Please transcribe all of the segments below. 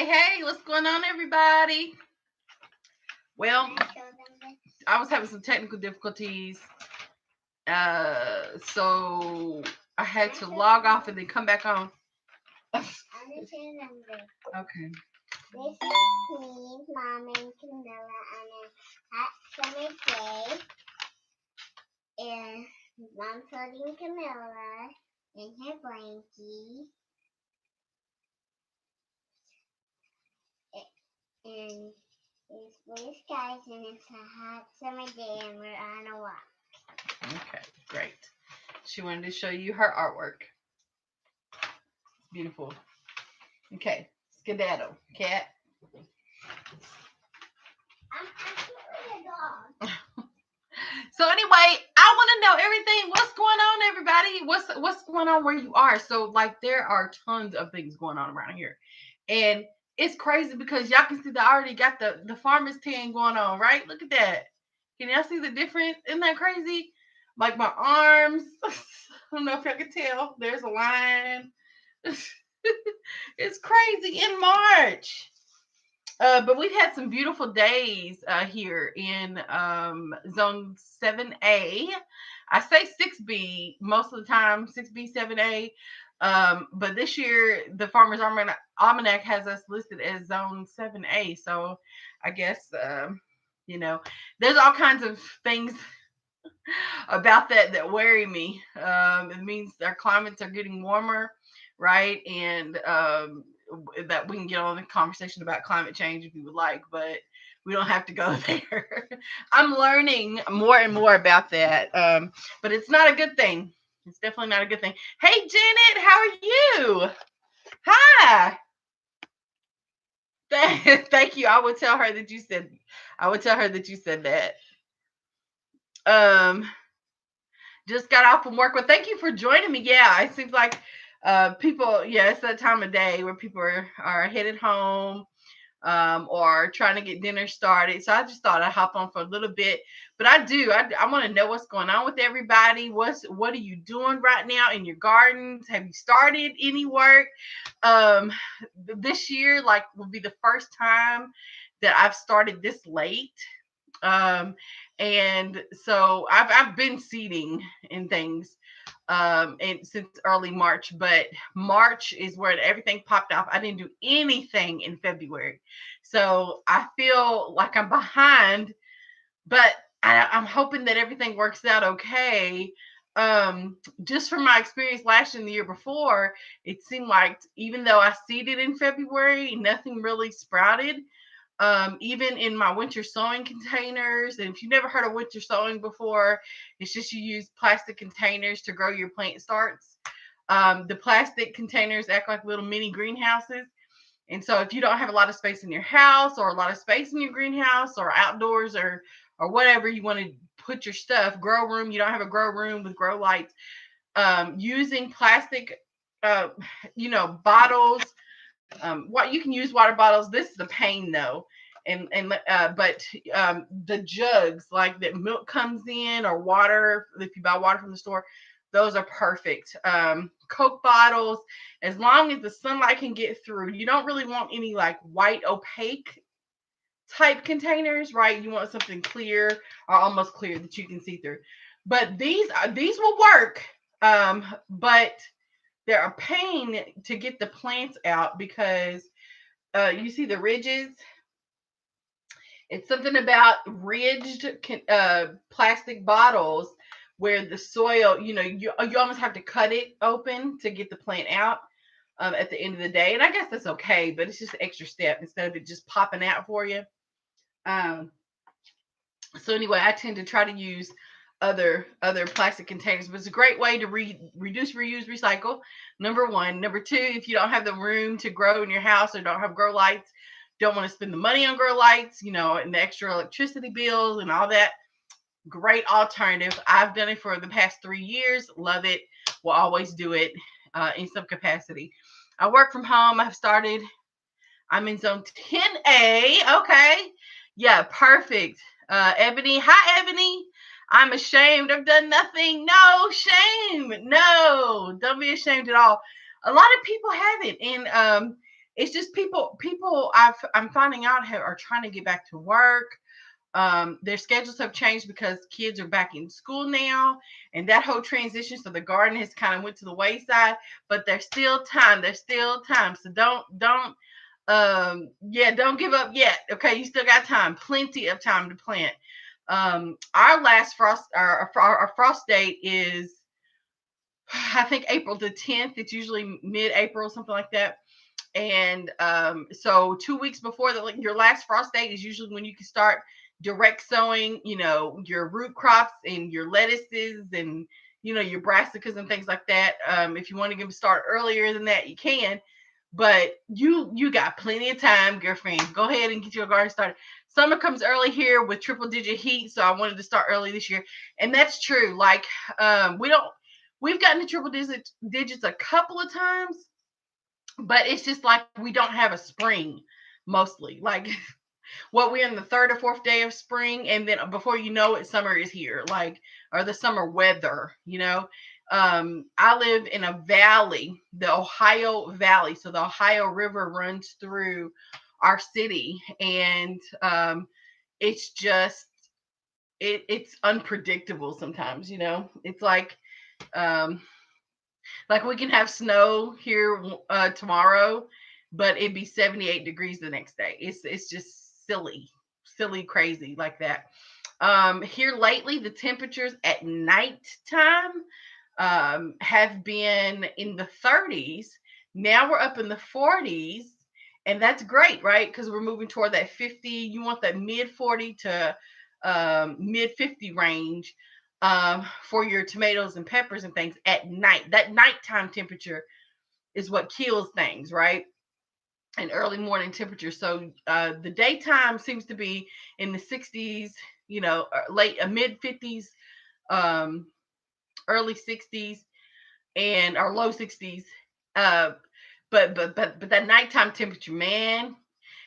Hey, what's going on, everybody? Well, I was having some technical difficulties, so I had to log off and then come back on. Okay. This is me, Mom, and Camilla on a hot summer day. And Mom's holding Camilla in her blankie. And it's blue skies, and it's a hot summer day, and we're on a walk. Okay, great. She wanted to show you her artwork. It's beautiful. Okay, skedaddle, cat. I'm actually a dog. So anyway, I want to know everything. What's going on, everybody? What's going on where you are? So like, there are tons of things going on around here, and it's crazy because y'all can see that I already got the farmer's tan going on. Right? Look at that. Can y'all see the difference? Isn't that crazy? Like my arms. I don't know if y'all can tell. There's a line. It's crazy in March. But we've had some beautiful days here in zone 7A. I say 6B most of the time, 6B, 7A. But this year, the Farmer's Almanac has us listed as zone 7A. So I guess, there's all kinds of things about that worry me. It means our climates are getting warmer, right? And that we can get on the conversation about climate change if you would like, but we don't have to go there. I'm learning more and more about that, but it's not a good thing. It's definitely not a good thing. Hey, Janet, how are you? Hi. Thank you. I would tell her that you said. I would tell her that you said that. Just got off from work. Well, thank you for joining me. Yeah, it seems like people, yeah, it's that time of day where people are headed home or trying to get dinner started. So I just thought I'd hop on for a little bit. But I want to know what's going on with everybody. What are you doing right now in your gardens? Have you started any work? This year, like, will be the first time that I've started this late. And so I've been seeding and things and since early March, but March is where everything popped off. I didn't do anything in February, so I feel like I'm behind, but I'm hoping that everything works out okay. Just from my experience last year and the year before, it seemed like even though I seeded in February, nothing really sprouted. Even in my winter sowing containers. And if you've never heard of winter sowing before, it's just you use plastic containers to grow your plant starts. The plastic containers act like little mini greenhouses. And so if you don't have a lot of space in your house or a lot of space in your greenhouse or outdoors or whatever you want to put your stuff, grow room, you don't have a grow room with grow lights, using plastic, bottles. What you can use water bottles. This is a pain though, but the jugs like that milk comes in or water. If you buy water from the store, those are perfect. Coke bottles, as long as the sunlight can get through. You don't really want any like white opaque type containers, right? You want something clear or almost clear that you can see through. But these will work, but they're a pain to get the plants out because you see the ridges. It's something about ridged plastic bottles where the soil, you almost have to cut it open to get the plant out at the end of the day. And I guess that's okay, but it's just an extra step instead of it just popping out for you. So anyway, I tend to try to use other plastic containers, but it's a great way to reduce, reuse, recycle. Number one. Number two, if you don't have the room to grow in your house or don't have grow lights, don't want to spend the money on grow lights, and the extra electricity bills and all that, great alternative. I've done it for the past 3 years. Love it. Will always do it in some capacity. I work from home. I'm in zone 10A. Okay. Yeah, perfect. Ebony. Hi, Ebony. I'm ashamed. I've done nothing. No shame. No, don't be ashamed at all. A lot of people have it. And it's just people I'm finding out are trying to get back to work. Their schedules have changed because kids are back in school now, and that whole transition. So the garden has kind of went to the wayside, but there's still time. There's still time. So don't give up yet. Okay, you still got time. Plenty of time to plant. Our last frost, our frost date is, I think, April the 10th. It's usually mid-April, something like that. And so 2 weeks before your last frost date is usually when you can start direct sowing, your root crops and your lettuces and your brassicas and things like that. If you want to start earlier than that, you can, but you got plenty of time, girlfriend. Go ahead and get your garden started. Summer comes early here with triple digit heat, so I wanted to start early this year, and that's true. Like, we've gotten to triple digits a couple of times, but it's just like we don't have a spring mostly. Like, we're in the third or fourth day of spring, and then before you know it, summer is here, like, or the summer weather. I live in a valley, the Ohio Valley. So the Ohio River runs through our city, and it's just it's unpredictable sometimes. It's um like we can have snow here tomorrow, but it'd be 78 degrees the next day. It's just silly, crazy like that. Here lately, the temperatures at nighttime have been in the 30s. Now we're up in the 40s, and that's great, right? Because we're moving toward that 50. You want that mid 40 to mid 50 range for your tomatoes and peppers and things at night. That nighttime temperature is what kills things, right? And early morning temperature. So the daytime seems to be in the 60s, late mid 50s, um, early 60s, and or low 60s. Uh, but that nighttime temperature, man.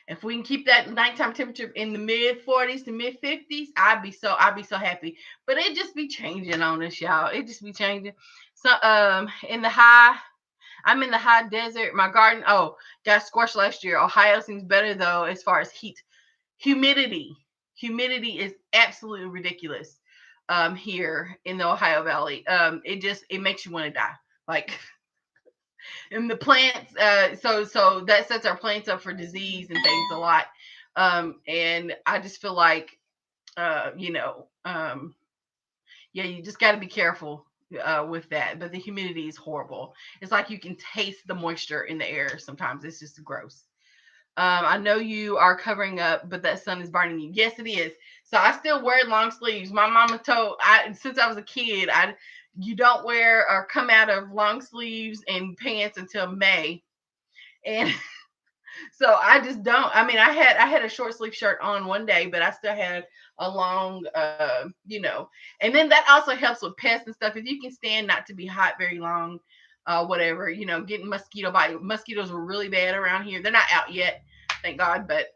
If we can keep that nighttime temperature in the mid 40s to mid 50s, I'd be so happy. But it just be changing on us, y'all. It just be changing. So I'm in the high desert. My garden, got scorched last year. Ohio seems better though as far as heat. Humidity. Humidity is absolutely ridiculous here in the Ohio Valley. It makes you want to die. Like, and the plants, so that sets our plants up for disease and things a lot. And I just feel like, yeah, you just got to be careful with that. But the humidity is horrible. It's like you can taste the moisture in the air sometimes. It's just gross. I know you are covering up, but that sun is burning you. Yes, it is. So I still wear long sleeves. My mama told since I was a kid, you don't wear or come out of long sleeves and pants until May. And so I just don't. I mean, I had a short sleeve shirt on one day, but I still had a long, and then that also helps with pests and stuff. If you can stand not to be hot very long, whatever, getting mosquito bite. Mosquitoes were really bad around here. They're not out yet, thank God, but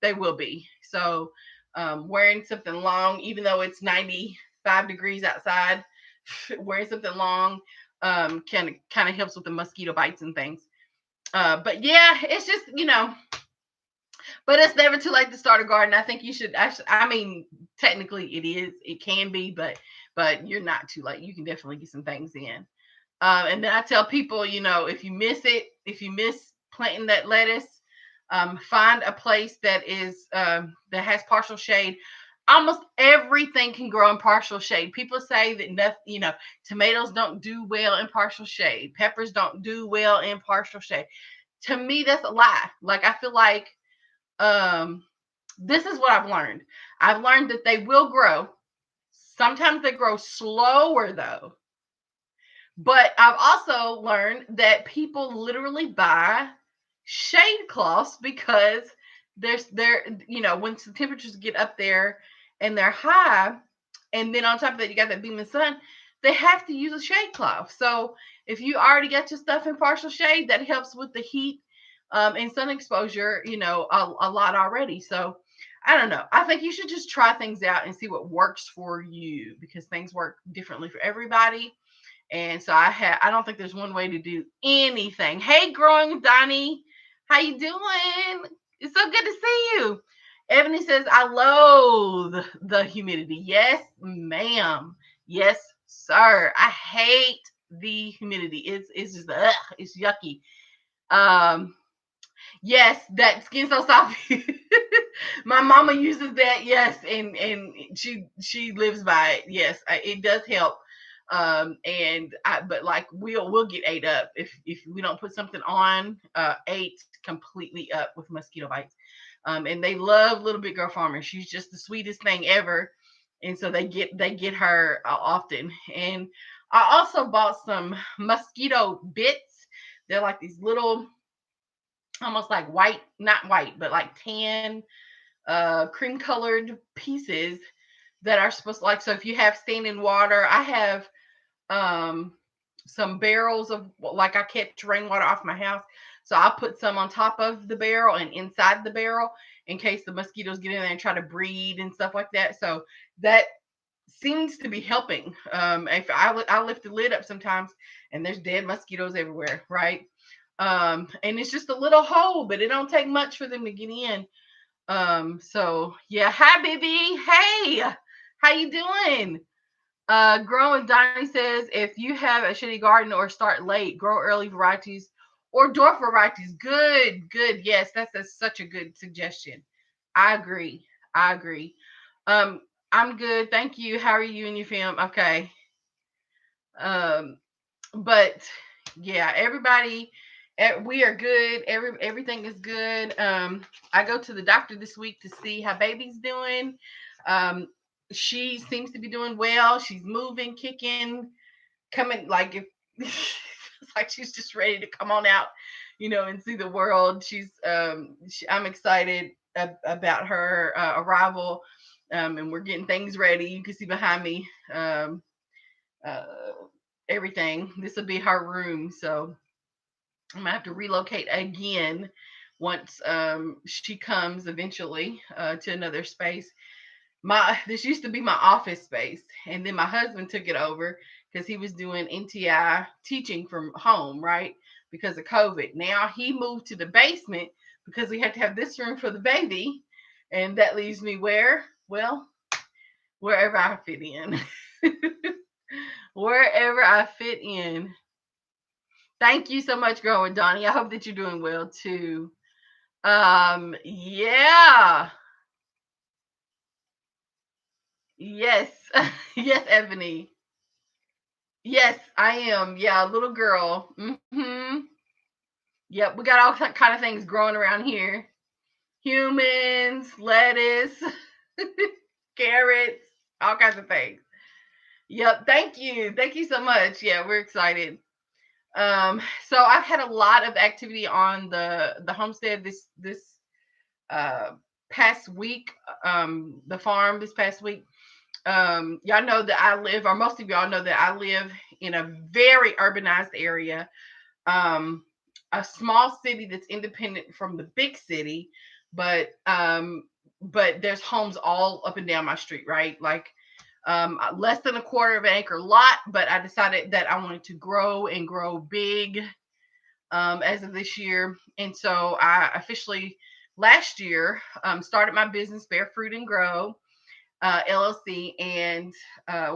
they will be. So wearing something long, even though it's 95 degrees outside, wearing something long kind of helps with the mosquito bites and things. But yeah, it's just, but it's never too late to start a garden. I think you should. I mean, technically it is. It can be, but you're not too late. You can definitely get some things in. And then I tell people, if you miss planting that lettuce, find a place that has partial shade. Almost everything can grow in partial shade. People say that nothing, tomatoes don't do well in partial shade. Peppers don't do well in partial shade. To me, that's a lie. Like, I feel like this is what I've learned. I've learned that they will grow. Sometimes they grow slower though. But I've also learned that people literally buy shade cloths because when the temperatures get up there and they're high, and then on top of that you got that beaming sun, they have to use a shade cloth. So if you already got your stuff in partial shade, that helps with the heat and sun exposure, a lot already. So I don't know. I think you should just try things out and see what works for you, because things work differently for everybody. And so I don't think there's one way to do anything. Hey, growing Donnie. How you doing? It's so good to see you. Ebony says, I loathe the humidity. Yes, ma'am. Yes, sir. I hate the humidity. It's just it's yucky. Um, yes, that skin so soft. My mama uses that, yes, and she lives by it. Yes, it does help. But like we'll get ate up if we don't put something on. Ate completely up with mosquito bites. And they love Little Big Girl Farmer. She's just the sweetest thing ever, and so they get her often. And I also bought some mosquito bits. They're like these little, almost like white, not white, but like tan, cream colored pieces that are supposed to, like, so if you have standing water, I have um some barrels of, like, I catch rainwater off my house, so I'll put some on top of the barrel and inside the barrel in case the mosquitoes get in there and try to breed and stuff like that. So that seems to be helping. If I lift the lid up sometimes and there's dead mosquitoes everywhere, right? And it's just a little hole, but it don't take much for them to get in. So yeah, hi baby. Hey, how you doing? Growing Donnie says, if you have a shitty garden or start late, grow early varieties or dwarf varieties. Good, good. Yes, that's such a good suggestion. I agree. I agree. Um, I'm good. Thank you. How are you and your fam? Okay. Um, but yeah, everybody, we are good. Everything is good. I go to the doctor this week to see how baby's doing. Um, she seems to be doing well. She's moving, kicking, coming, like, if it's like she's just ready to come on out, and see the world. I'm excited about her arrival. And we're getting things ready. You can see behind me. Uh, Everything. This will be her room, so I'm gonna have to relocate again once she comes eventually to another space. My This used to be my office space, and then my husband took it over because he was doing NTI teaching from home, right? Because of COVID. Now he moved to the basement because we had to have this room for the baby, and that leaves me where? Well, wherever I fit in. Wherever I fit in. Thank you so much, Growing Donnie. I hope that you're doing well too. Yeah. Yes. Yes, Ebony. Yes, I am. Yeah, little girl. Yep, we got all kind of things growing around here. Humans, lettuce, carrots, all kinds of things. Yep, thank you. Thank you so much. Yeah, we're excited. So I've had a lot of activity on the homestead this uh past week, the farm this past week. Y'all know that I live, or most of y'all know that I live in a very urbanized area, um, a small city that's independent from the big city, but there's homes all up and down my street, right? Like, less than a quarter of an acre lot, but I decided that I wanted to grow and grow big as of this year. And so I officially last year started my business, Bear Fruit and Grow LLC, and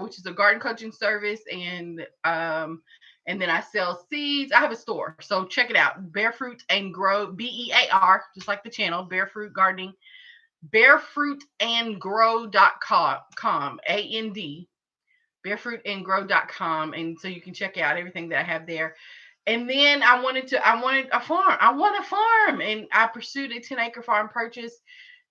which is a garden coaching service, and then I sell seeds. I have a store, so check it out, Barefoot and Grow, BEAR, just like the channel, Barefoot Gardening, barefootandgrow.com, AND, barefootandgrow.com, and so you can check out everything that I have there. And then I wanted a farm. I want a farm, and I pursued a 10-acre farm purchase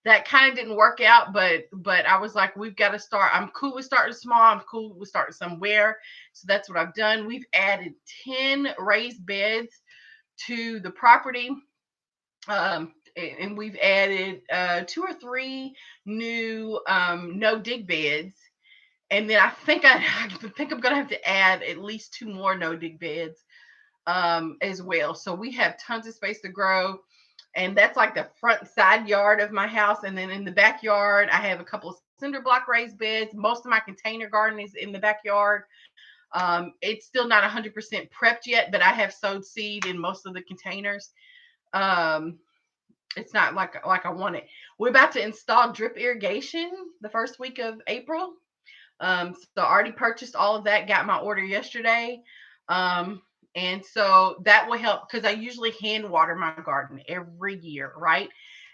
that kind of didn't work out, but I was like, we've got to start. I'm cool with starting small. I'm cool with starting somewhere. So that's what I've done. We've added 10 raised beds to the property. And we've added two or three new no dig beds. And then I think I'm gonna have to add at least two more no dig beds as well. So we have tons of space to grow, and that's like the front side yard of my house. And then in the backyard, I have a couple of cinder block raised beds. Most of my container garden is in the backyard. It's still not 100% prepped yet, but I have sowed seed in most of the containers. Um, it's not like I want it. We're about to install drip irrigation the first week of April. So I already purchased all of that, got my order yesterday. Um, and so that will help because I usually hand water my garden every year, right?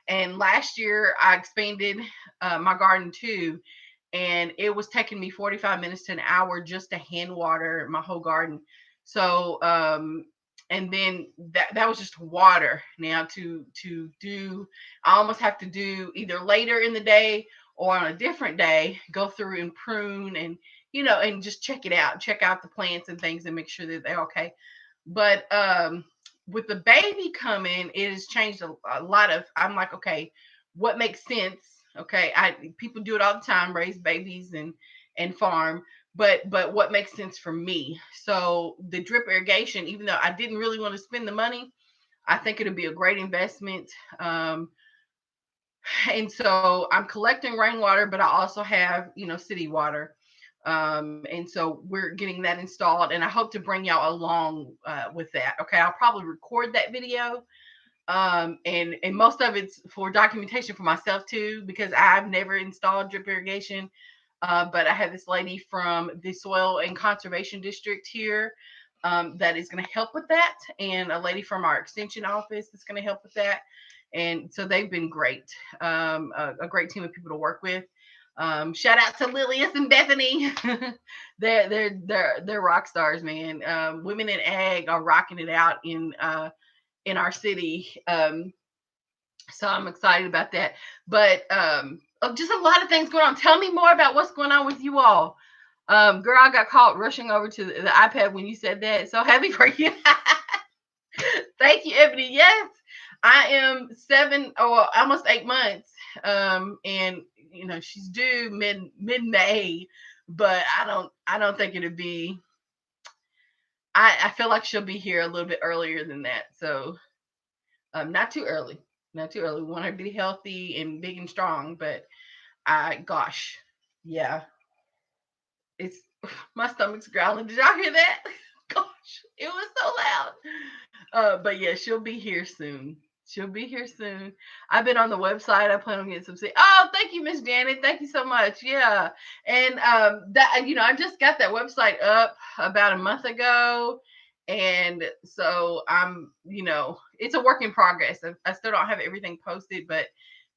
And last year I expanded my garden too, and it was taking me 45 minutes to an hour just to hand water my whole garden. So and then that was just water. Now to do, I almost have to do either later in the day or on a different day, go through and prune and and just check out the plants and things and make sure that they're okay. But with the baby coming, it has changed a lot of. I'm like, okay, what makes sense? Okay, I people do it all the time, raise babies and farm, but what makes sense for me? So the drip irrigation, even though I didn't really want to spend the money, I think it'll be a great investment. And so I'm collecting rainwater, but I also have city water. And so we're getting that installed, and I hope to bring y'all along with that. Okay, I'll probably record that video, and most of it's for documentation for myself too, because I've never installed drip irrigation. But I have this lady from the Soil and Conservation District here that is going to help with that, and a lady from our extension office that's going to help with that. And so they've been great, a great team of people to work with. Shout out to Lilius and Bethany. They're rock stars, man. Women in ag are rocking it out in our city. So I'm excited about that. But just a lot of things going on. Tell me more about what's going on with you all. Girl, I got caught rushing over to the iPad when you said that. So happy for you. Thank you, Ebony. Yes, I am 7 or almost 8 months. And she's due mid May, but I don't think it'll be. I feel like she'll be here a little bit earlier than that. So not too early. Not too early. We want her to be healthy and big and strong, but gosh, yeah, it's my stomach's growling. Did y'all hear that? Gosh, it was so loud. But yeah, she'll be here soon. She'll be here soon. I've been on the website. I plan on getting some. Oh, thank you, Miss Janet. Thank you so much. Yeah, and that I just got that website up about a month ago, and so it's a work in progress. I still don't have everything posted, but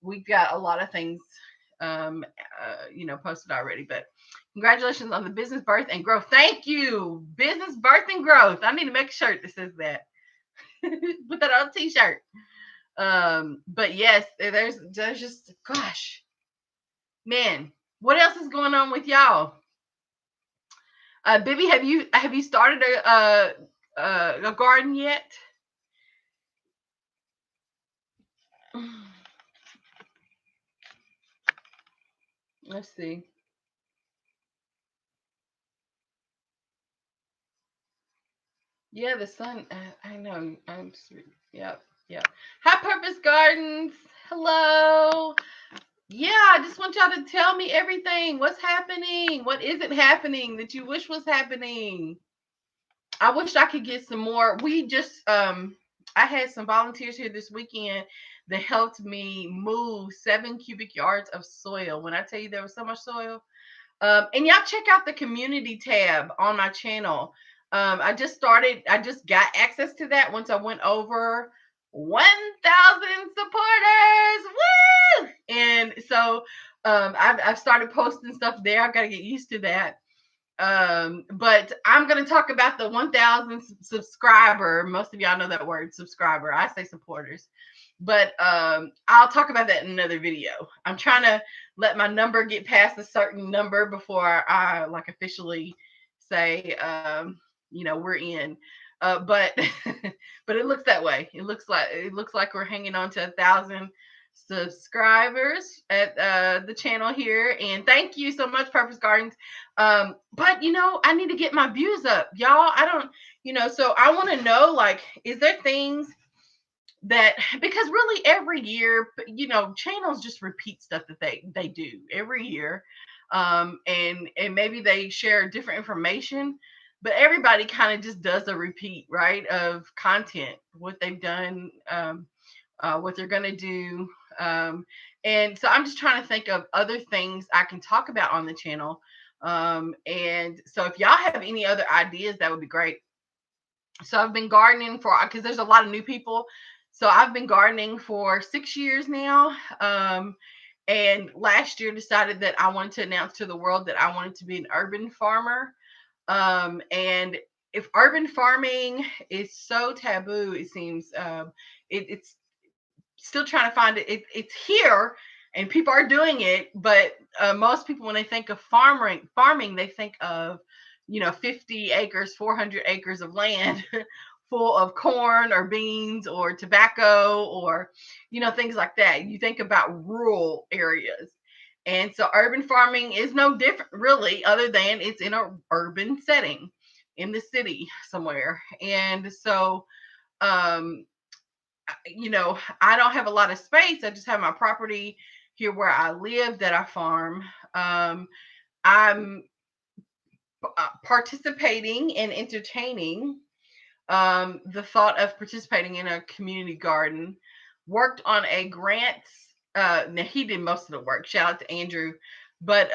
we've got a lot of things posted already. But congratulations on the business birth and growth. Thank you, business birth and growth. I need to make a shirt that says that. Put that on a t-shirt. But yes, there's just gosh, man, what else is going on with y'all? Bibby, have you started a garden yet? Let's see. Yeah, the sun. I know. I'm just. Yep. Yep. Hi, Purpose Gardens. Hello. Yeah, I just want y'all to tell me everything. What's happening? What isn't happening that you wish was happening? I wish I could get some more. We just I had some volunteers here this weekend that helped me move 7 cubic yards of soil. When I tell you there was so much soil. And y'all check out the community tab on my channel. I just got access to that once I went over 1,000 supporters. Woo! And so I've started posting stuff there. I've got to get used to that. But I'm going to talk about the 1,000 subscriber. Most of y'all know that word, subscriber. I say supporters. But I'll talk about that in another video. I'm trying to let my number get past a certain number before I like officially say, we're in. But but it looks that way. It looks like we're hanging on to 1,000 subscribers at the channel here. And thank you so much, Purpose Gardens. But I need to get my views up, y'all. I don't, so I want to know, like, is there things that, because really every year, channels just repeat stuff that they do every year, and maybe they share different information, but everybody kind of just does a repeat, right, of content, what they've done, what they're going to do. Um, and so I'm just trying to think of other things I can talk about on the channel. And so if y'all have any other ideas, that would be great. So I've been gardening for, because there's a lot of new people. So I've been gardening for 6 years now. And last year decided that I wanted to announce to the world that I wanted to be an urban farmer. And if urban farming is so taboo, it seems, it's still trying to find it's here and people are doing it, but most people, when they think of farming, they think of 50 acres, 400 acres of land full of corn or beans or tobacco or things like that. You think about rural areas. And so urban farming is no different really, other than it's in a urban setting in the city somewhere. And so um I don't have a lot of space. I just have my property here where I live that I farm. I'm participating and entertaining the thought of participating in a community garden. Worked on a grant. Now he did most of the work. Shout out to Andrew, but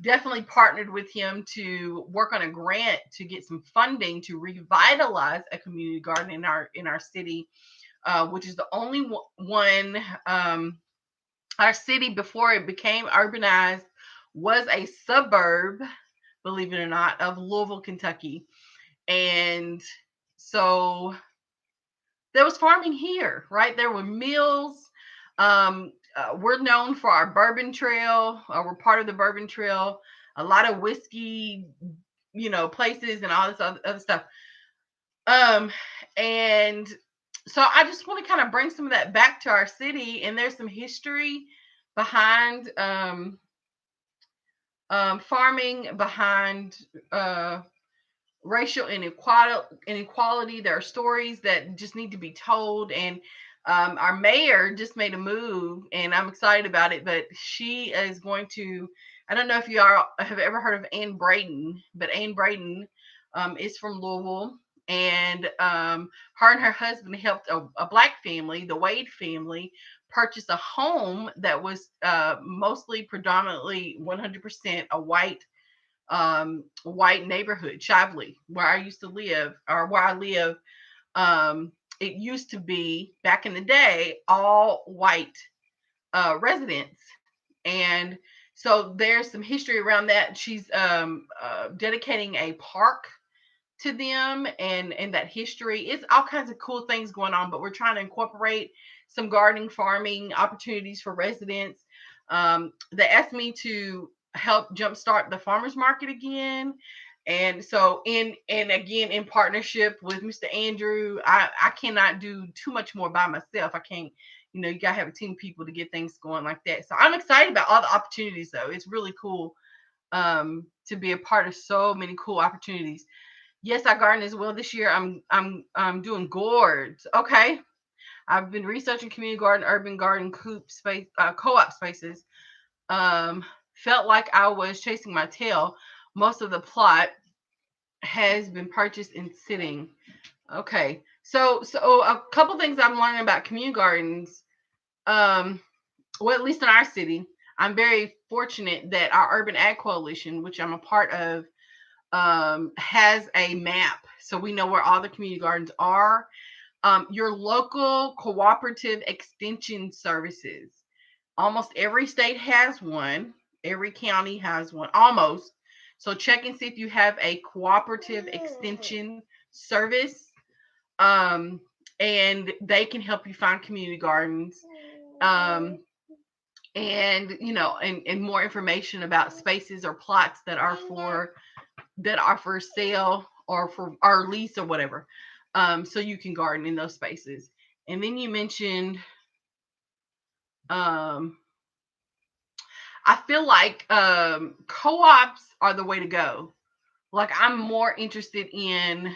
definitely partnered with him to work on a grant to get some funding to revitalize a community garden in our city, which is the only one. Our city, before it became urbanized, was a suburb, believe it or not, of Louisville, Kentucky. And so there was farming here, right? There were mills. We're known for our bourbon trail. We're part of the bourbon trail. A lot of whiskey, places and all this other stuff. Um, and so I just want to kind of bring some of that back to our city. And there's some history behind farming, behind racial inequality. There are stories that just need to be told. And our mayor just made a move, and I'm excited about it. But she is going to, I don't know if you are have ever heard of Ann Braden, but Ann Braden is from Louisville. And her and her husband helped a black family, the Wade family, purchase a home that was mostly, predominantly, 100% a white neighborhood, Shively, where I used to live, or where I live. It used to be, back in the day, all white residents. And so there's some history around that. She's dedicating a park to them, and that history. It's all kinds of cool things going on, but we're trying to incorporate some gardening, farming opportunities for residents. They asked me to help jumpstart the farmers market again. And so, and again, in partnership with Mr. Andrew, I cannot do too much more by myself. I can't, you gotta have a team of people to get things going like that. So I'm excited about all the opportunities, though. It's really cool to be a part of so many cool opportunities. Yes, I garden as well this year. I'm doing gourds. Okay. I've been researching community garden, urban garden, co-op spaces. Um, Felt like I was chasing my tail. Most of the plot has been purchased and sitting. Okay. So a couple things I'm learning about community gardens. Um, well, at least in our city, I'm very fortunate that our Urban Ag Coalition, which I'm a part of, has a map, so we know where all the community gardens are. Your local cooperative extension services. Almost every state has one. Every county has one, almost. So check and see if you have a cooperative extension service, um, and they can help you find community gardens. Um, and more information about spaces or plots that are for sale or for our lease or whatever. So you can garden in those spaces. And then you mentioned, um, I feel like co-ops are the way to go. Like, I'm more interested in,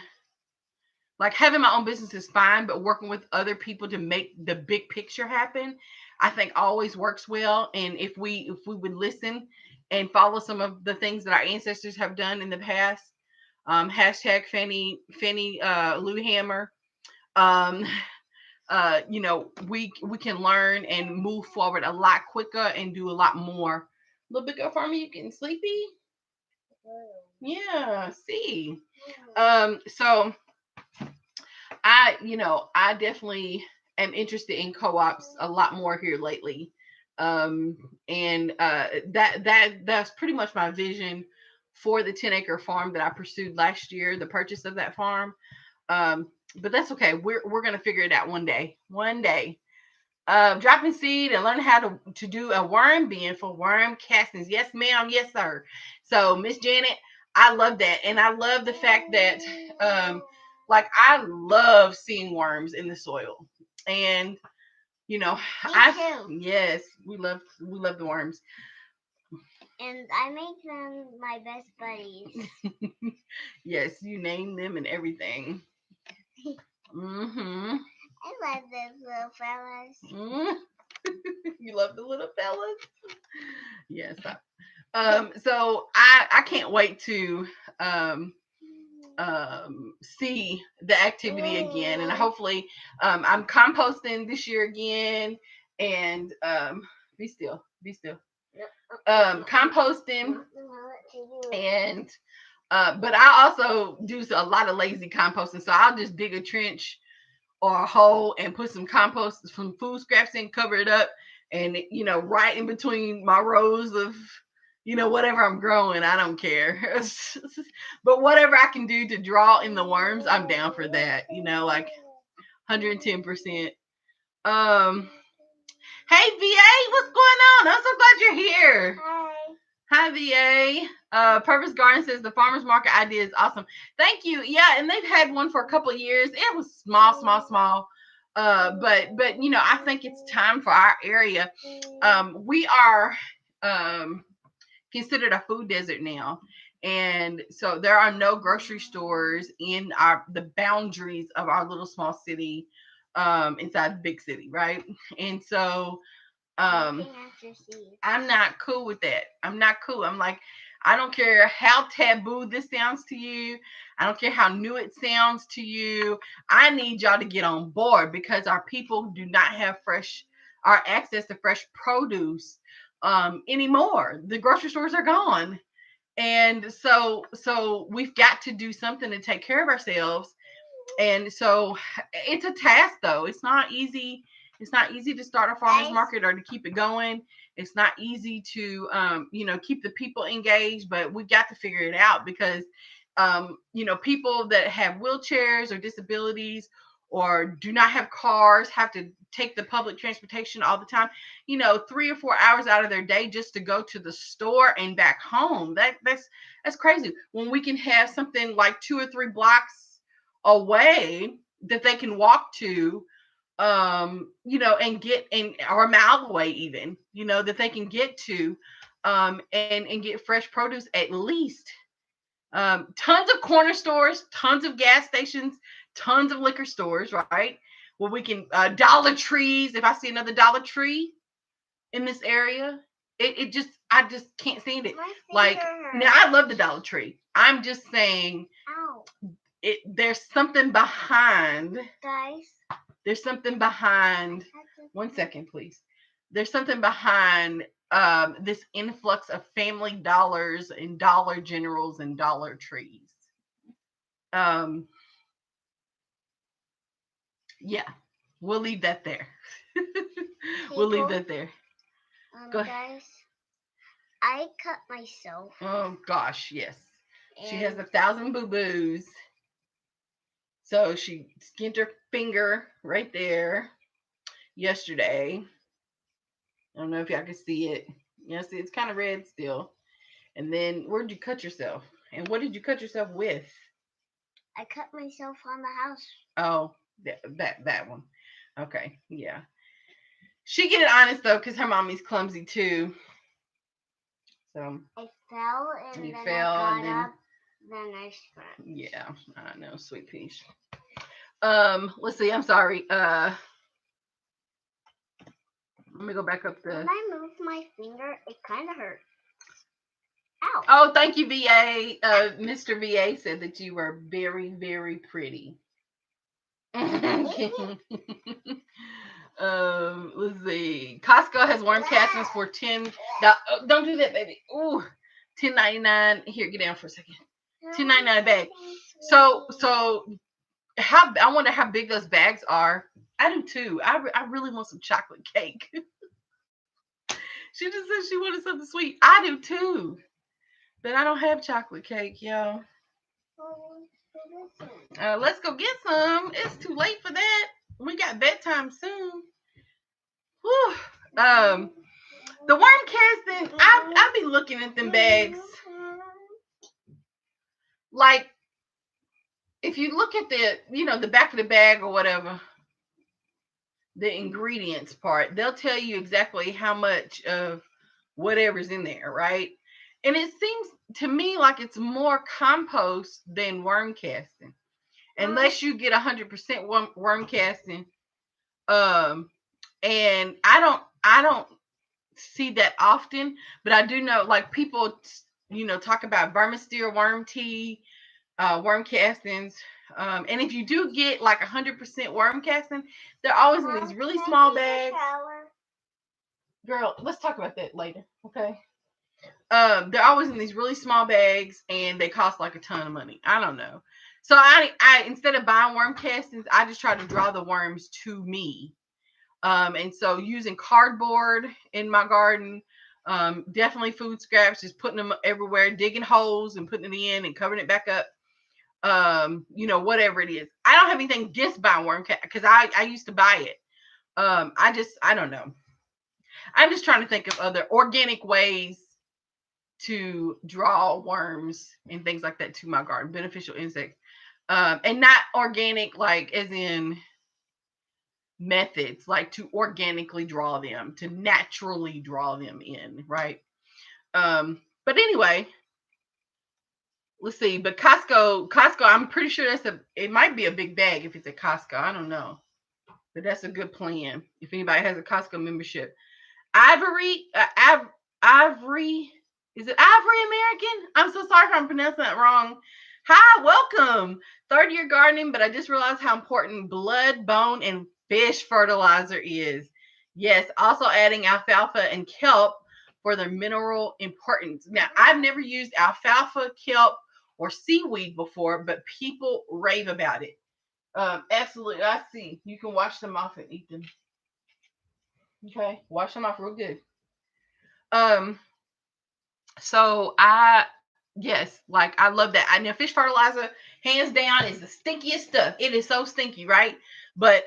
like, having my own business is fine, but working with other people to make the big picture happen, I think always works well. And if we would listen and follow some of the things that our ancestors have done in the past, Hashtag Fanny Lou Hammer. Um, we can learn and move forward a lot quicker and do a lot more. A little bit girl for me, you getting sleepy? Yeah, see. So I definitely am interested in co-ops a lot more here lately. And that's pretty much my vision for the 10-acre farm that I pursued last year, the purchase of that farm. But that's okay. We're gonna figure it out one day. One day. Dropping seed and learning how to do a worm bin for worm castings. Yes, ma'am. Yes, sir. So, Miss Janet, I love that. And I love the fact that, like, I love seeing worms in the soil. And, yes, we love the worms. And I make them my best buddies. Yes, you name them and everything. Mm-hmm. I love those little fellas. Mm. You love the little fellas. Yes. So I can't wait to um see the activity again, and hopefully I'm composting this year again, and be still composting, and but I also do a lot of lazy composting, so I'll just dig a trench or a hole and put some compost, some food scraps in, cover it up, and right in between my rows of whatever I'm growing, I don't care. But whatever I can do to draw in the worms, I'm down for that. Like 110%. Um, hey VA, what's going on? I'm so glad you're here. Hi VA. Purpose Garden says the farmers market idea is awesome. Thank you. Yeah, and they've had one for a couple of years. It was small. But I think it's time for our area. We are considered a food desert now. And so there are no grocery stores in the boundaries of our little small city, inside the big city, right? And so I'm not cool with that. I'm not cool. I'm like, I don't care how taboo this sounds to you. I don't care how new it sounds to you. I need y'all to get on board because our people do not have our access to fresh produce anymore. The grocery stores are gone. And so we've got to do something to take care of ourselves. And so it's a task though. It's not easy. It's not easy to start a farmers market or to keep it going. It's not easy to keep the people engaged, but we got to figure it out because people that have wheelchairs or disabilities or do not have cars have to take the public transportation all the time, 3 or 4 hours out of their day just to go to the store and back home. That's crazy when we can have something like 2 or 3 blocks away that they can walk to, and get in, or a mile away even, that they can get to, and get fresh produce at least. Tons of corner stores, tons of gas stations, tons of liquor stores, right? Where we can, Dollar Trees. If I see another Dollar Tree in this area, I just can't stand it. Like, now I love the Dollar Tree. I'm just saying, there's something behind. Guys. There's something behind. 1 second, please. There's something behind this influx of Family Dollars and Dollar Generals and Dollar Trees. Um, yeah, we'll leave that there. We'll leave that there. Go ahead. Guys, I cut myself. Oh gosh, yes. She has 1,000 boo-boos. So she skinned her finger right there yesterday. I don't know if y'all can see it. See, it's kind of red still. And then where'd you cut yourself? And what did you cut yourself with? I cut myself on the house. Oh, that one. Okay, yeah. She get it honest though, because her mommy's clumsy too. So I fell and then I got up. Then I scratched. Yeah, I know, sweet peach. Let's see. I'm sorry. Let me go back up the. When I moved my finger, it kind of hurt. Ow. Oh, thank you, VA. Mr. VA said that you were very, very pretty. Thank you. Let's see. Costco has worm castings for 10. Don't do that, baby. Ooh, 10.99. Here, get down for a second. 10.99 a bag. So how I wonder how big those bags are. I do too. I really want some chocolate cake. She just said she wanted something sweet. I do too, but I don't have chocolate cake, y'all. Let's go get some. It's too late for that. We got bedtime soon. Whew. The worm casting. I be looking at them bags. Like if you look at the back of the bag or whatever, the ingredients part, they'll tell you exactly how much of whatever's in there, right? And it seems to me like it's more compost than worm casting, unless you get 100% worm casting. Um, and I don't see that often, but I do know like people, talk about vermisteer worm tea, worm castings. And if you do get like 100% worm casting, they're always in these really small bags. Girl, let's talk about that later, okay? They're always in these really small bags, and they cost like a ton of money. I don't know. So I instead of buying worm castings, I just try to draw the worms to me. And so using cardboard in my garden, definitely food scraps, just putting them everywhere, digging holes and putting it in and covering it back up. Whatever it is. I don't have anything against buying worm cat because I used to buy it. I don't know. I'm just trying to think of other organic ways to draw worms and things like that to my garden, beneficial insects. And not organic, like as in methods, like to organically draw them, to naturally draw them in, right? But anyway, let's see. But Costco, I'm pretty sure it might be a big bag if it's at Costco. I don't know. But that's a good plan if anybody has a Costco membership. Ivory, Ivory, is it Ivory American? I'm so sorry if I'm pronouncing that wrong. Hi, welcome. Third year gardening, but I just realized how important blood, bone, and fish fertilizer is. Yes, also adding alfalfa and kelp for their mineral importance. Now, I've never used alfalfa, kelp, or seaweed before, but people rave about it. Absolutely. I see. You can wash them off and eat them. Okay, wash them off real good. Um, so yes, like I love that. I know fish fertilizer, hands down, is the stinkiest stuff. It is so stinky, right? But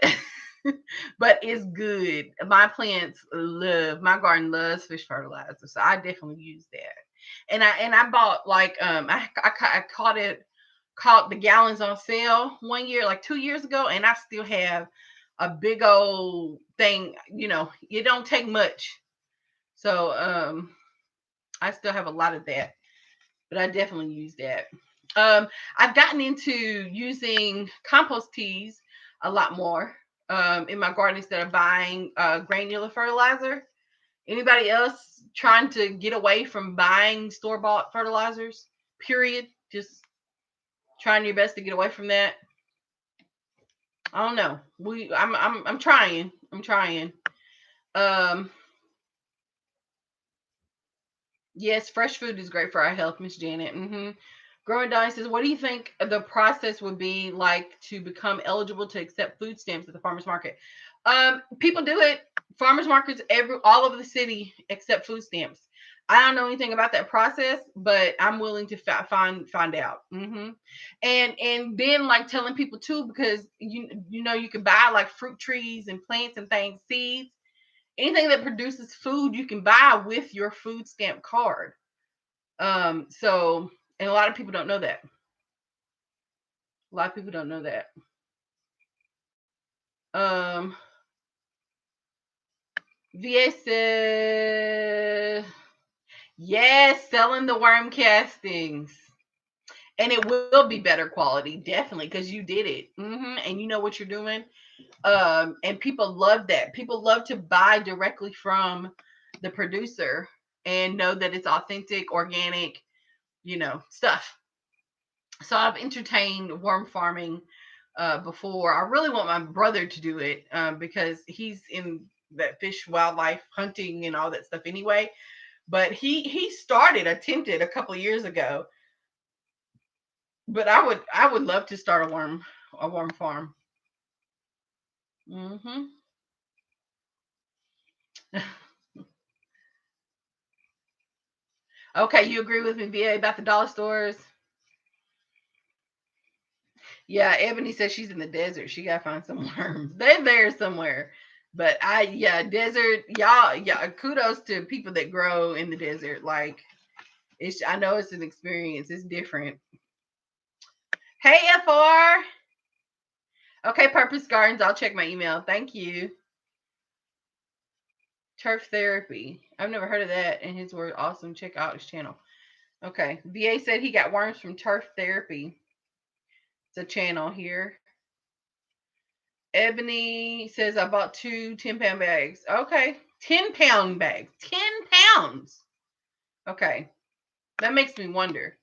but it's good. My garden loves fish fertilizer, so I definitely use that. And I bought like I caught the gallons on sale one year, like 2 years ago, and I still have a big old thing. It don't take much, so I still have a lot of that, but I definitely use that. I've gotten into using compost teas a lot more in my garden instead of buying granular fertilizer. Anybody else trying to get away from buying store bought fertilizers? Period. Just trying your best to get away from that. I don't know. I'm trying. I'm trying. Um, yes, fresh food is great for our health, Miss Janet. Growing Dolly says, "What do you think the process would be like to become eligible to accept food stamps at the farmers market?" People do it. Farmers markets all over the city accept food stamps. I don't know anything about that process, but I'm willing to find out. And then like telling people too, because you can buy like fruit trees and plants and things, seeds, anything that produces food you can buy with your food stamp card. So and a lot of people don't know that. A lot of people don't know that. Um, VA said, yes, selling the worm castings. And it will be better quality, definitely, because you did it. And you know what you're doing. And people love that. People love to buy directly from the producer and know that it's authentic, organic. stuff. So I've entertained worm farming before. I really want my brother to do it because he's in that fish wildlife hunting and all that stuff anyway. But he attempted a couple of years ago. But I would love to start a worm farm. Hmm. Okay, you agree with me, VA, about the dollar stores? Yeah, Ebony says she's in the desert. She gotta find some worms. They're there somewhere. But yeah, desert, y'all, yeah, kudos to people that grow in the desert. Like, I know it's an experience. It's different. Hey, FR. Okay, Purpose Gardens. I'll check my email. Thank you. Turf therapy. I've never heard of that. And his word awesome. Check out his channel. Okay. VA said he got worms from turf therapy. It's a channel here. Ebony says I bought two 10-pound bags. Okay. 10-pound bags. 10 pounds. Okay. That makes me wonder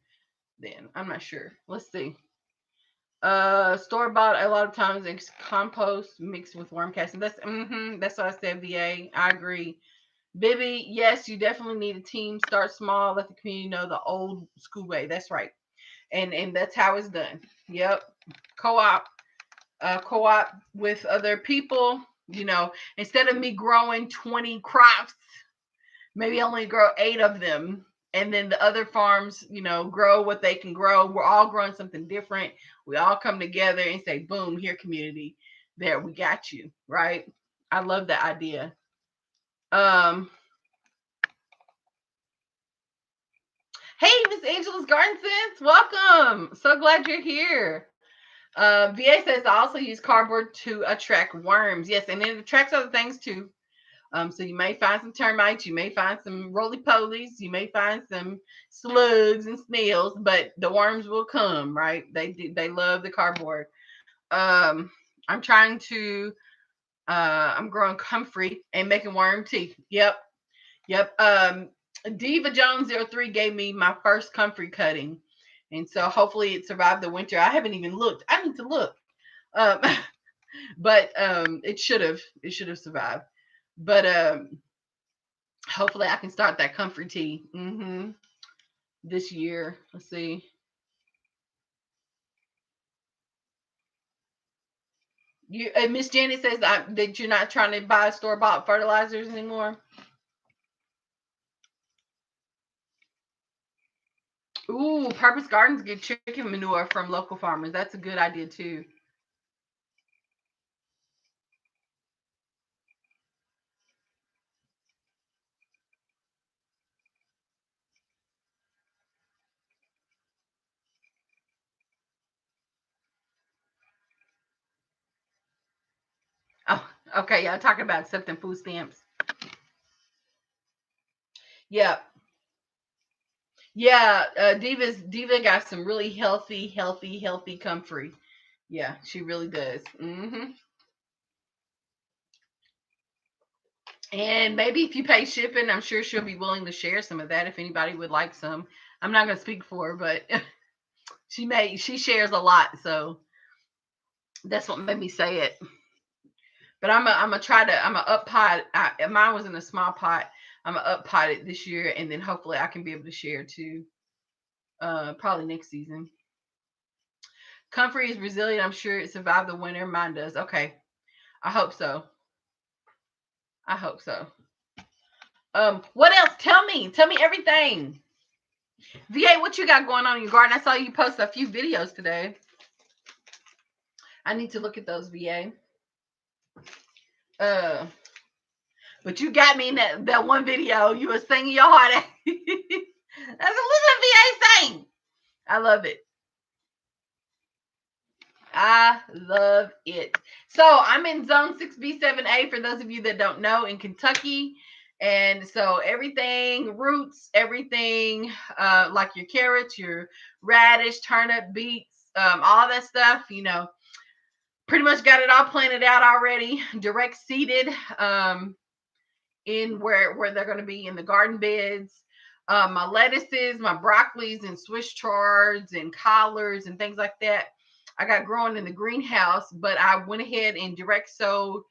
then. I'm not sure. Let's see. Store bought a lot of times it's compost mixed with worm casting. That's what I said, VA. I agree. Bibby, yes, you definitely need a team. Start small, let the community know the old school way. That's right. And that's how it's done. Yep. Co-op. Co-op with other people. Instead of me growing 20 crops, maybe only grow 8 of them. And then the other farms, grow what they can grow. We're all growing something different. We all come together and say, boom, here, community. There, we got you. Right? I love that idea. Um, Hey, Miss Angela's Garden Sense, welcome. So glad you're here. VA says I also use cardboard to attract worms. Yes, and it attracts other things too. So you may find some termites, you may find some roly polies, you may find some slugs and snails, but the worms will come, right? They love the cardboard. Um, I'm trying to I'm growing comfrey and making worm tea. Yep. Yep. Diva Jones 03 gave me my first comfrey cutting. And so hopefully it survived the winter. I haven't even looked. I need to look. Um, but it should have. It should have survived. But hopefully I can start that comfrey tea this year. Let's see. Miss Janet says that you're not trying to buy store bought fertilizers anymore. Ooh, Purpose Gardens get chicken manure from local farmers. That's a good idea too. Oh, okay. Yeah, talking about accepting food stamps. Yeah, yeah. Diva got some really healthy comfrey. Yeah, she really does. And maybe if you pay shipping, I'm sure she'll be willing to share some of that if anybody would like some. I'm not going to speak for her, but she shares a lot, so that's what made me say it. But I'm gonna try to up pot. Mine was in a small pot. I'm gonna up pot it this year, and then hopefully I can be able to share too. Probably next season. Comfrey is resilient. I'm sure it survived the winter. Mine does. Okay, I hope so. I hope so. What else? Tell me everything. VA, what you got going on in your garden? I saw you post a few videos today. I need to look at those, VA. Uh, but you got me in that one video. You were singing your heart out. That's a little VA sing. I love it. I love it. So I'm in zone 6B7A for those of you that don't know in Kentucky. And so everything, roots, everything like your carrots, your radish, turnip, beets, all that stuff, pretty much got it all planted out already, direct seeded in where they're going to be in the garden beds. My lettuces, my broccolis, and Swiss chards and collards and things like that. I got growing in the greenhouse, but I went ahead and direct sowed.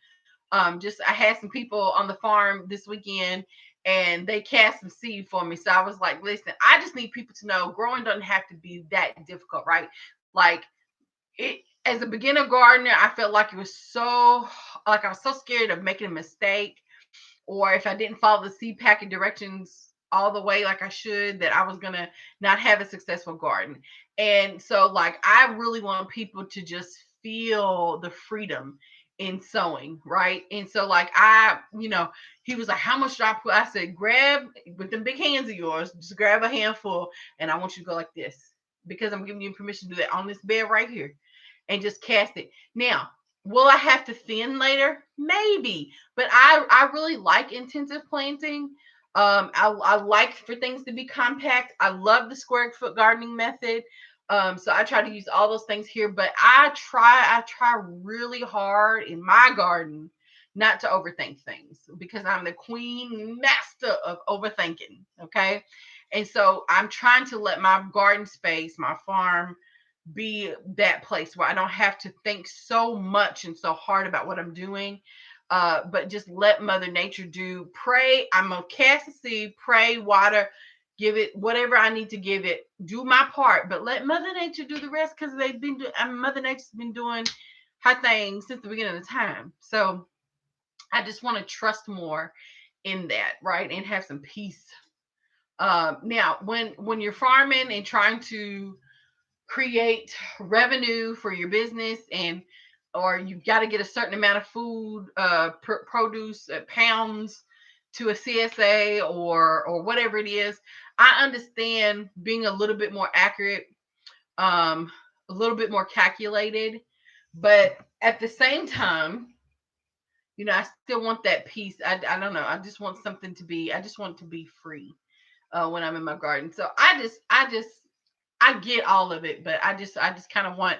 Just I had some people on the farm this weekend, and they cast some seed for me. So I was like, listen, I just need people to know growing doesn't have to be that difficult, right? Like it as a beginner gardener, I felt like it was so like I was so scared of making a mistake, or if I didn't follow the seed packet directions all the way like I should, that I was gonna not have a successful garden. And so like I really want people to just feel the freedom in sowing, right? And so like he was like, how much should I put? I said, grab with them big hands of yours, just grab a handful, and I want you to go like this because I'm giving you permission to do that on this bed right here and just cast it. Now, will I have to thin later? Maybe, but I really like intensive planting. I like for things to be compact. I love the square foot gardening method. So I try to use all those things here, but I try really hard in my garden not to overthink things because I'm the queen master of overthinking. Okay. And so I'm trying to let my garden space, my farm, be that place where I don't have to think so much and so hard about what I'm doing. But just let Mother Nature do. Pray. I'm gonna cast the seed, pray, water, give it whatever I need to give it. Do my part, but let Mother Nature do the rest because they've been doing. Mother Nature's been doing her thing since the beginning of time. So I just want to trust more in that, right, and have some peace. Now, when you're farming and trying to create revenue for your business, and or you've got to get a certain amount of food produce pounds to a CSA or whatever it is, I understand being a little bit more accurate, a little bit more calculated, but at the same time, I still want that peace. I don't know, I just want it to be free when I'm in my garden. So I get all of it, but I just kind of want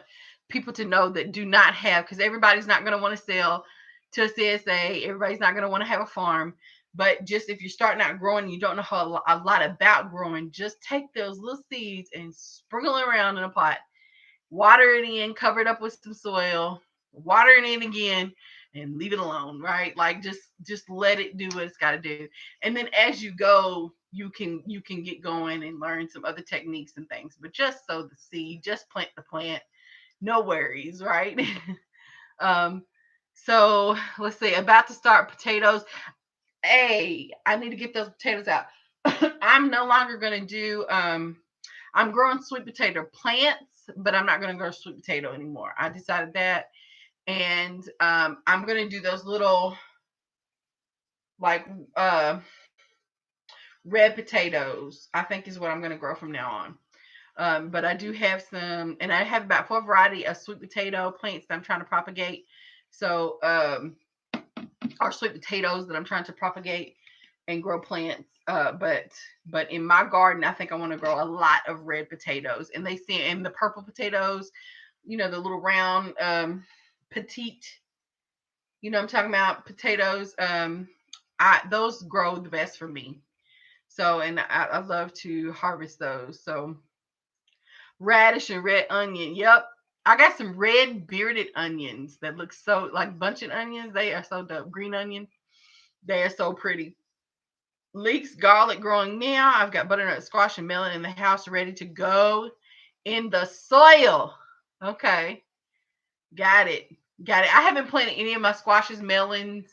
people to know that do not have, because everybody's not going to want to sell to a CSA. Everybody's not going to want to have a farm. But just if you're starting out growing, and you don't know a lot about growing, just take those little seeds and sprinkle them around in a pot, water it in, cover it up with some soil, water it in again, and leave it alone, right? Like just let it do what it's got to do. And then as you go, you can get going and learn some other techniques and things. But just sow the seed, just plant the plant, no worries, right? um so let's see, about to start potatoes. Hey, I need to get those potatoes out. I'm no longer going to do I'm growing sweet potato plants, but I'm not going to grow sweet potato anymore. I decided that. And I'm going to do those little, like, uh, red potatoes, I think is what I'm going to grow from now on. But I do have some, and I have about 4 variety of sweet potato plants that I'm trying to propagate. So, or sweet potatoes that I'm trying to propagate and grow plants. But in my garden, I think I want to grow a lot of red potatoes, and they see, and the purple potatoes, the little round, petite, I'm talking about potatoes. I those grow the best for me. So, and I love to harvest those. So, radish and red onion. Yep. I got some red bearded onions that look so like bunching onions. They are so dope. Green onion. They are so pretty. Leeks, garlic growing now. I've got butternut squash and melon in the house ready to go in the soil. Okay. Got it. Got it. I haven't planted any of my squashes, melons,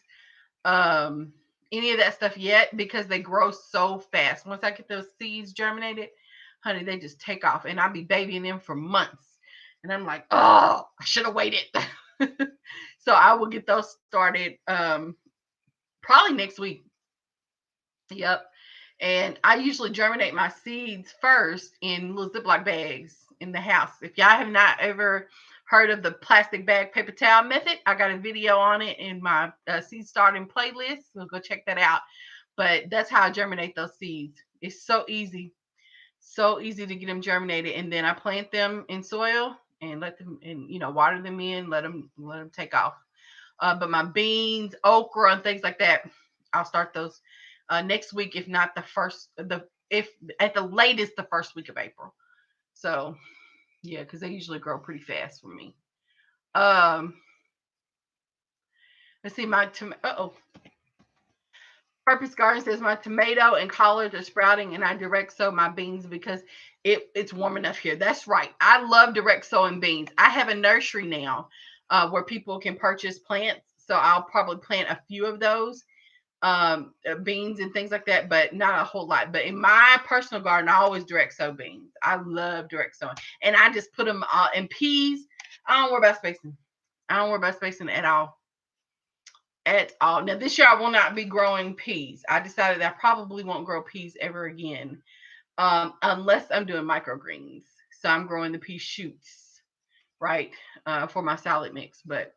um, any of that stuff yet because they grow so fast. Once I get those seeds germinated, honey, they just take off, and I'll be babying them for months. And I'm like, oh, I should have waited. So I will get those started probably next week. Yep. And I usually germinate my seeds first in little Ziploc bags in the house. If y'all have not ever heard of the plastic bag paper towel method, I got a video on it in my seed starting playlist. So go check that out. But that's how I germinate those seeds. It's so easy to get them germinated. And then I plant them in soil and let them, and water them in, let them take off. But my beans, okra, and things like that, I'll start those next week, if not the if at the latest the first week of April. So yeah, because they usually grow pretty fast for me. Um, let's see, my Purpose Garden says my tomato and collards are sprouting, and I direct sow my beans because it's warm enough here. That's right. I love direct sowing beans. I have a nursery now where people can purchase plants, so I'll probably plant a few of those beans and things like that, but not a whole lot. But in my personal garden, I always direct sow beans. I love direct sowing, and I just put them in peas. I don't worry about spacing. I don't worry about spacing at all. At all. Now this year I will not be growing peas. I decided I probably won't grow peas ever again, unless I'm doing microgreens. So I'm growing the pea shoots, right, for my salad mix. But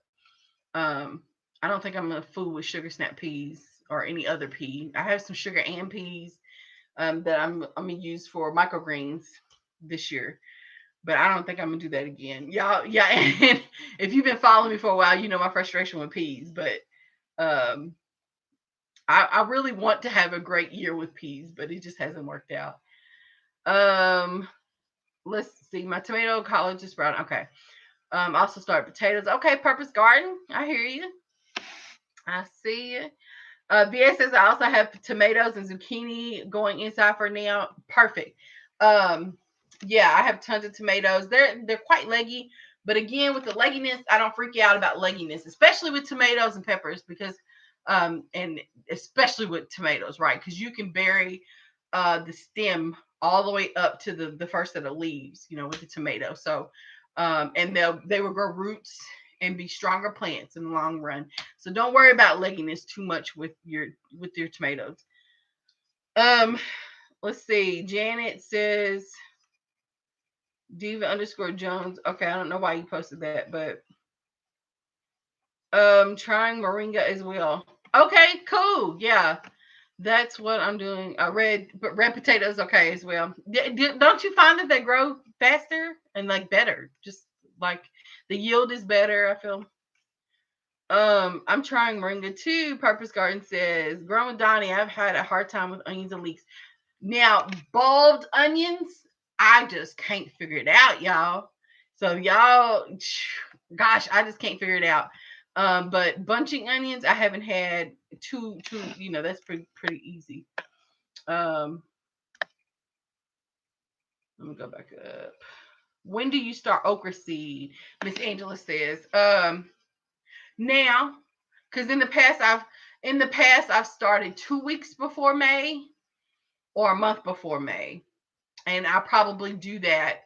um, I don't think I'm gonna fool with sugar snap peas or any other pea. I have some sugar and peas that I'm gonna use for microgreens this year. But I don't think I'm gonna do that again. Y'all, yeah. And if you've been following me for a while, you know my frustration with peas. But um, I really want to have a great year with peas, but it just hasn't worked out. Um, let's see. My tomato collard is brown. Okay. Also started potatoes. Okay, Purpose Garden. I hear you. I see you. BS says I also have tomatoes and zucchini going inside for now. Perfect. Um, yeah, I have tons of tomatoes. They're quite leggy, but again, with the legginess, I don't freak out about legginess, especially with tomatoes and peppers, because and especially with tomatoes, right? Because you can bury the stem all the way up to the first set of leaves, with the tomato. So and they will grow roots and be stronger plants in the long run. So don't worry about legginess too much with your tomatoes. Um, let's see. Janet says Diva underscore Jones. Okay, I don't know why you posted that, but trying moringa as well. Okay, cool. Yeah, that's what I'm doing. Red potatoes. Okay, as well. Don't you find that they grow faster and like better? Just like the yield is better. I feel. I'm trying moringa too. Purpose Garden says, growing Donnie, I've had a hard time with onions and leeks. Now, bulbed onions, I just can't figure it out, y'all. So y'all, gosh, I just can't figure it out. But bunching onions, I haven't had two, that's pretty easy. Let me go back up. When do you start okra seed? Miss Angela says, now, because in the past I've started 2 weeks before May or a month before May, and I'll probably do that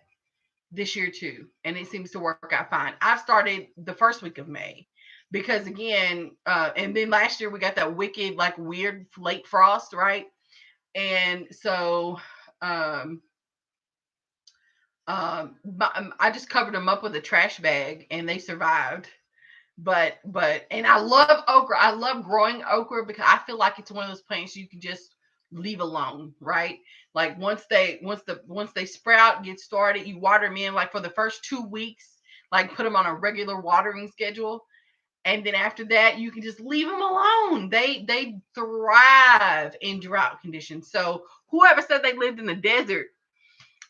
this year too, and it seems to work out fine. I started the first week of May because again, and then last year we got that wicked like weird late frost, right? And so um, I just covered them up with a trash bag, and they survived. But and I love okra. I love growing okra because I feel like it's one of those plants you can just leave alone, right? Like once they sprout, get started, you water them in like for the first 2 weeks, like put them on a regular watering schedule. And then after that, you can just leave them alone. They thrive in drought conditions. So whoever said they lived in the desert,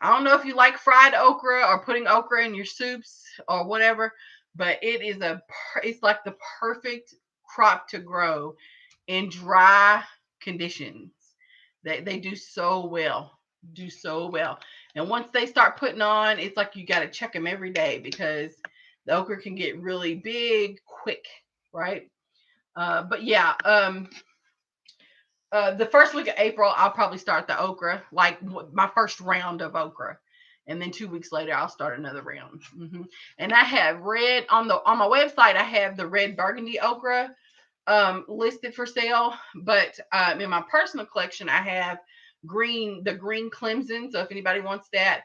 I don't know if you like fried okra or putting okra in your soups or whatever, but it's like the perfect crop to grow in dry conditions. They do so well. And once they start putting on, it's like you got to check them every day because the okra can get really big quick, right? But yeah, the first week of April, I'll probably start the okra, like my first round of okra, and then 2 weeks later, I'll start another round. And I have red on my website. I have the red burgundy okra listed for sale, but in my personal collection, I have the green Clemson. So if anybody wants that,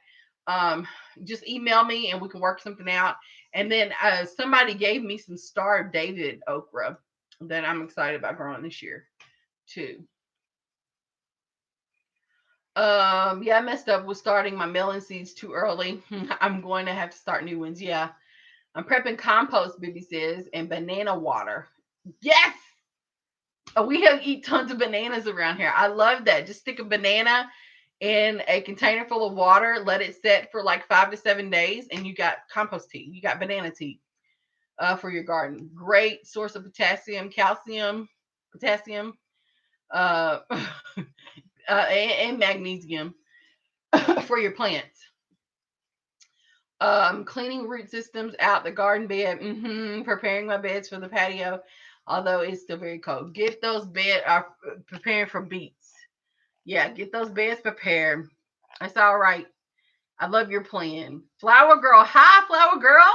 um, just email me and we can work something out. And then somebody gave me some Star of David okra that I'm excited about growing this year too. Yeah, I messed up with starting my melon seeds too early. I'm going to have to start new ones. Yeah. I'm prepping compost, Bibi says, and banana water. Yes. We have eat tons of bananas around here. I love that. Just stick a banana in a container full of water. Let it set for like 5 to 7 days, and you got compost tea. You got banana tea for your garden. Great source of potassium, calcium, potassium, uh, and magnesium for your plants. Cleaning root systems out the garden bed. Preparing my beds for the patio, although it's still very cold. Get those bed preparing for beets. Yeah, get those beds prepared. That's all right. I love your plan. Flower girl. Hi, flower girl.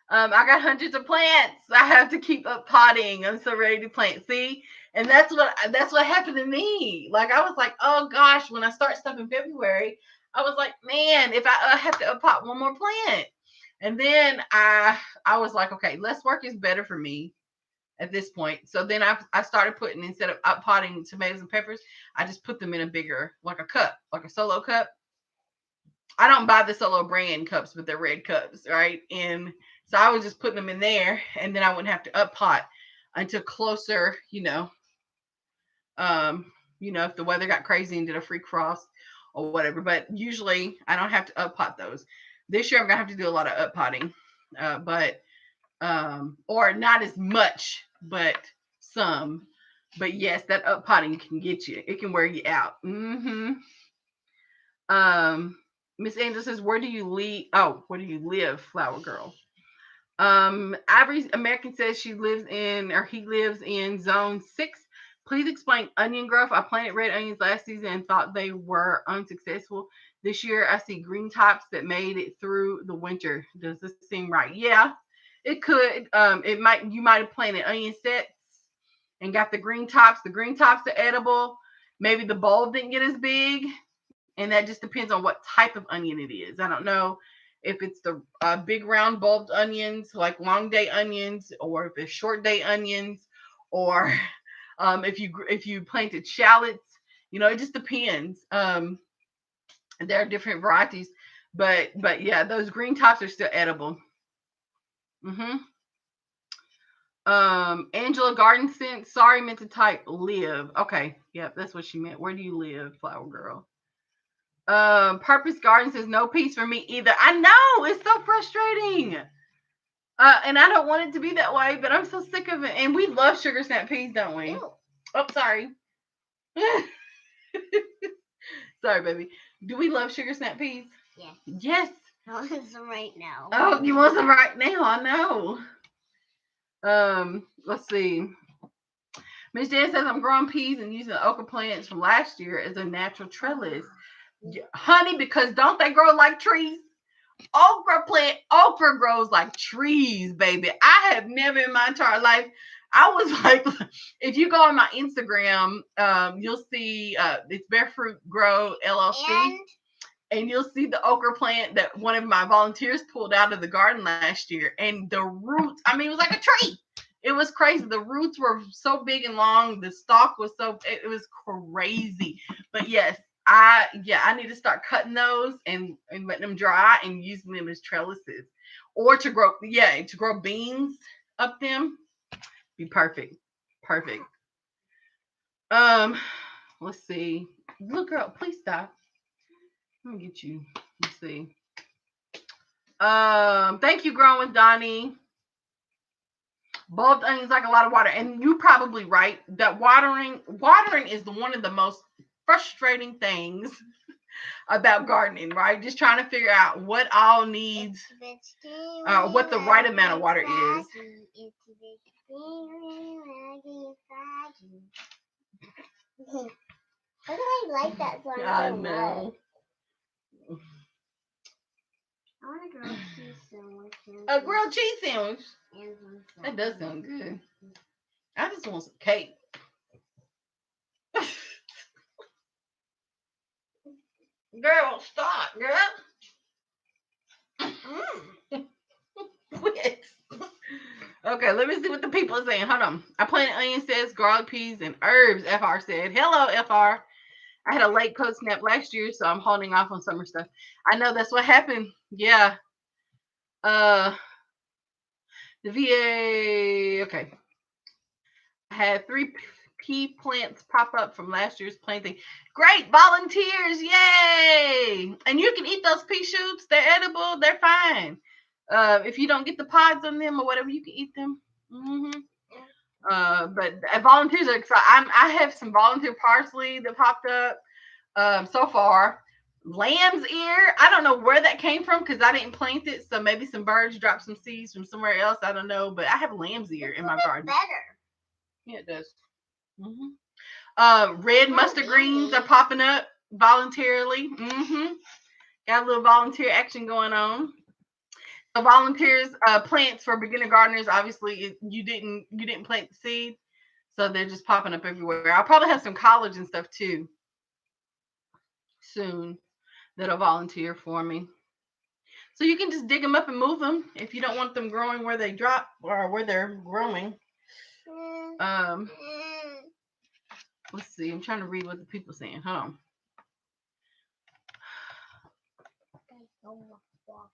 I got hundreds of plants. I have to keep up potting. I'm so ready to plant. See, and that's what happened to me. Like I was like, oh gosh, when I start stuff in February, I was like, man, if I have to up pot one more plant, and then I was like, okay, less work is better for me at this point. So then I started putting, instead of up potting tomatoes and peppers, I just put them in a bigger, like a cup, like a solo cup. I don't buy the solo brand cups, but they're red cups, right? And so I was just putting them in there, and then I wouldn't have to up pot until closer, if the weather got crazy and did a free frost or whatever. But usually I don't have to up pot those. This year I'm gonna have to do a lot of up potting, but or not as much, but some. But yes, that up potting can get you. It can wear you out. Um, Miss Angel says, "Where do you live? Oh, where do you live, Flower Girl?" Ivory American says she lives in, or he lives in Zone 6. Please explain onion growth. I planted red onions last season and thought they were unsuccessful. This year, I see green tops that made it through the winter. Does this seem right? Yeah, it could. It might. You might have planted onion sets and got the green tops. The green tops are edible. Maybe the bulb didn't get as big, and that just depends on what type of onion it is. I don't know if it's the big round bulbed onions, like long day onions, or if it's short day onions, or if you planted shallots. It just depends. There are different varieties, but yeah, those green tops are still edible. hmm Angela Garden sent. Sorry, meant to type live. Okay, yep, that's what she meant. Where do you live, Flower Girl? Purpose Garden says no peace for me either. I know, it's so frustrating. And I don't want it to be that way, but I'm so sick of it. And we love sugar snap peas, don't we? Ew. Oh, sorry. Sorry, baby. Do we love sugar snap peas? Yes. Yes. I want some right now. Oh, you want some right now? I know. Let's see. Miss Jan says I'm growing peas and using okra plants from last year as a natural trellis. Honey, because don't they grow like trees? Okra grows like trees, baby. I have never in my entire life. I was like, if you go on my Instagram, you'll see it's Barefoot Grow LLC, and you'll see the okra plant that one of my volunteers pulled out of the garden last year. And the roots, I mean, it was like a tree. It was crazy. The roots were so big and long. The stalk was it was crazy. But yes, I need to start cutting those and letting them dry and using them as trellises, or to grow beans up them. Be perfect. Perfect. Um, let's see. Look, girl, please stop. Let me get you. Let's see. Thank you, growing Donnie. Bulbed onions like a lot of water, and you're probably right that watering is one of the most frustrating things about gardening, right? Just trying to figure out what all needs, what the right amount of water is. How do I like that song I so know. much? I want a grilled cheese sandwich. A grilled cheese sandwich. That does sound good. I just want some cake. Girl, stop, girl. Quit. Okay, let me see what the people are saying. Hold on. I planted onion sets, garlic peas, and herbs. FR said, "Hello, FR. I had a late cold snap last year, so I'm holding off on summer stuff." I know that's what happened. Yeah. Uh, the VA. Okay. I had three pea plants pop up from last year's planting. Great volunteers, yay! And you can eat those pea shoots. They're edible. They're fine. If you don't get the pods on them or whatever, you can eat them. But volunteers are excited. I have some volunteer parsley that popped up so far. Lamb's ear. I don't know where that came from because I didn't plant it. So maybe some birds dropped some seeds from somewhere else. I don't know. But I have lamb's ear in my garden. Better. Yeah, it does. Red mustard greens are popping up voluntarily. Got a little volunteer action going on. So volunteers plants for beginner gardeners. Obviously, you didn't plant the seed, so they're just popping up everywhere. I'll probably have some college and stuff too soon that'll volunteer for me. So you can just dig them up and move them if you don't want them growing where they drop or where they're growing. Let's see. I'm trying to read what the people are saying. Hold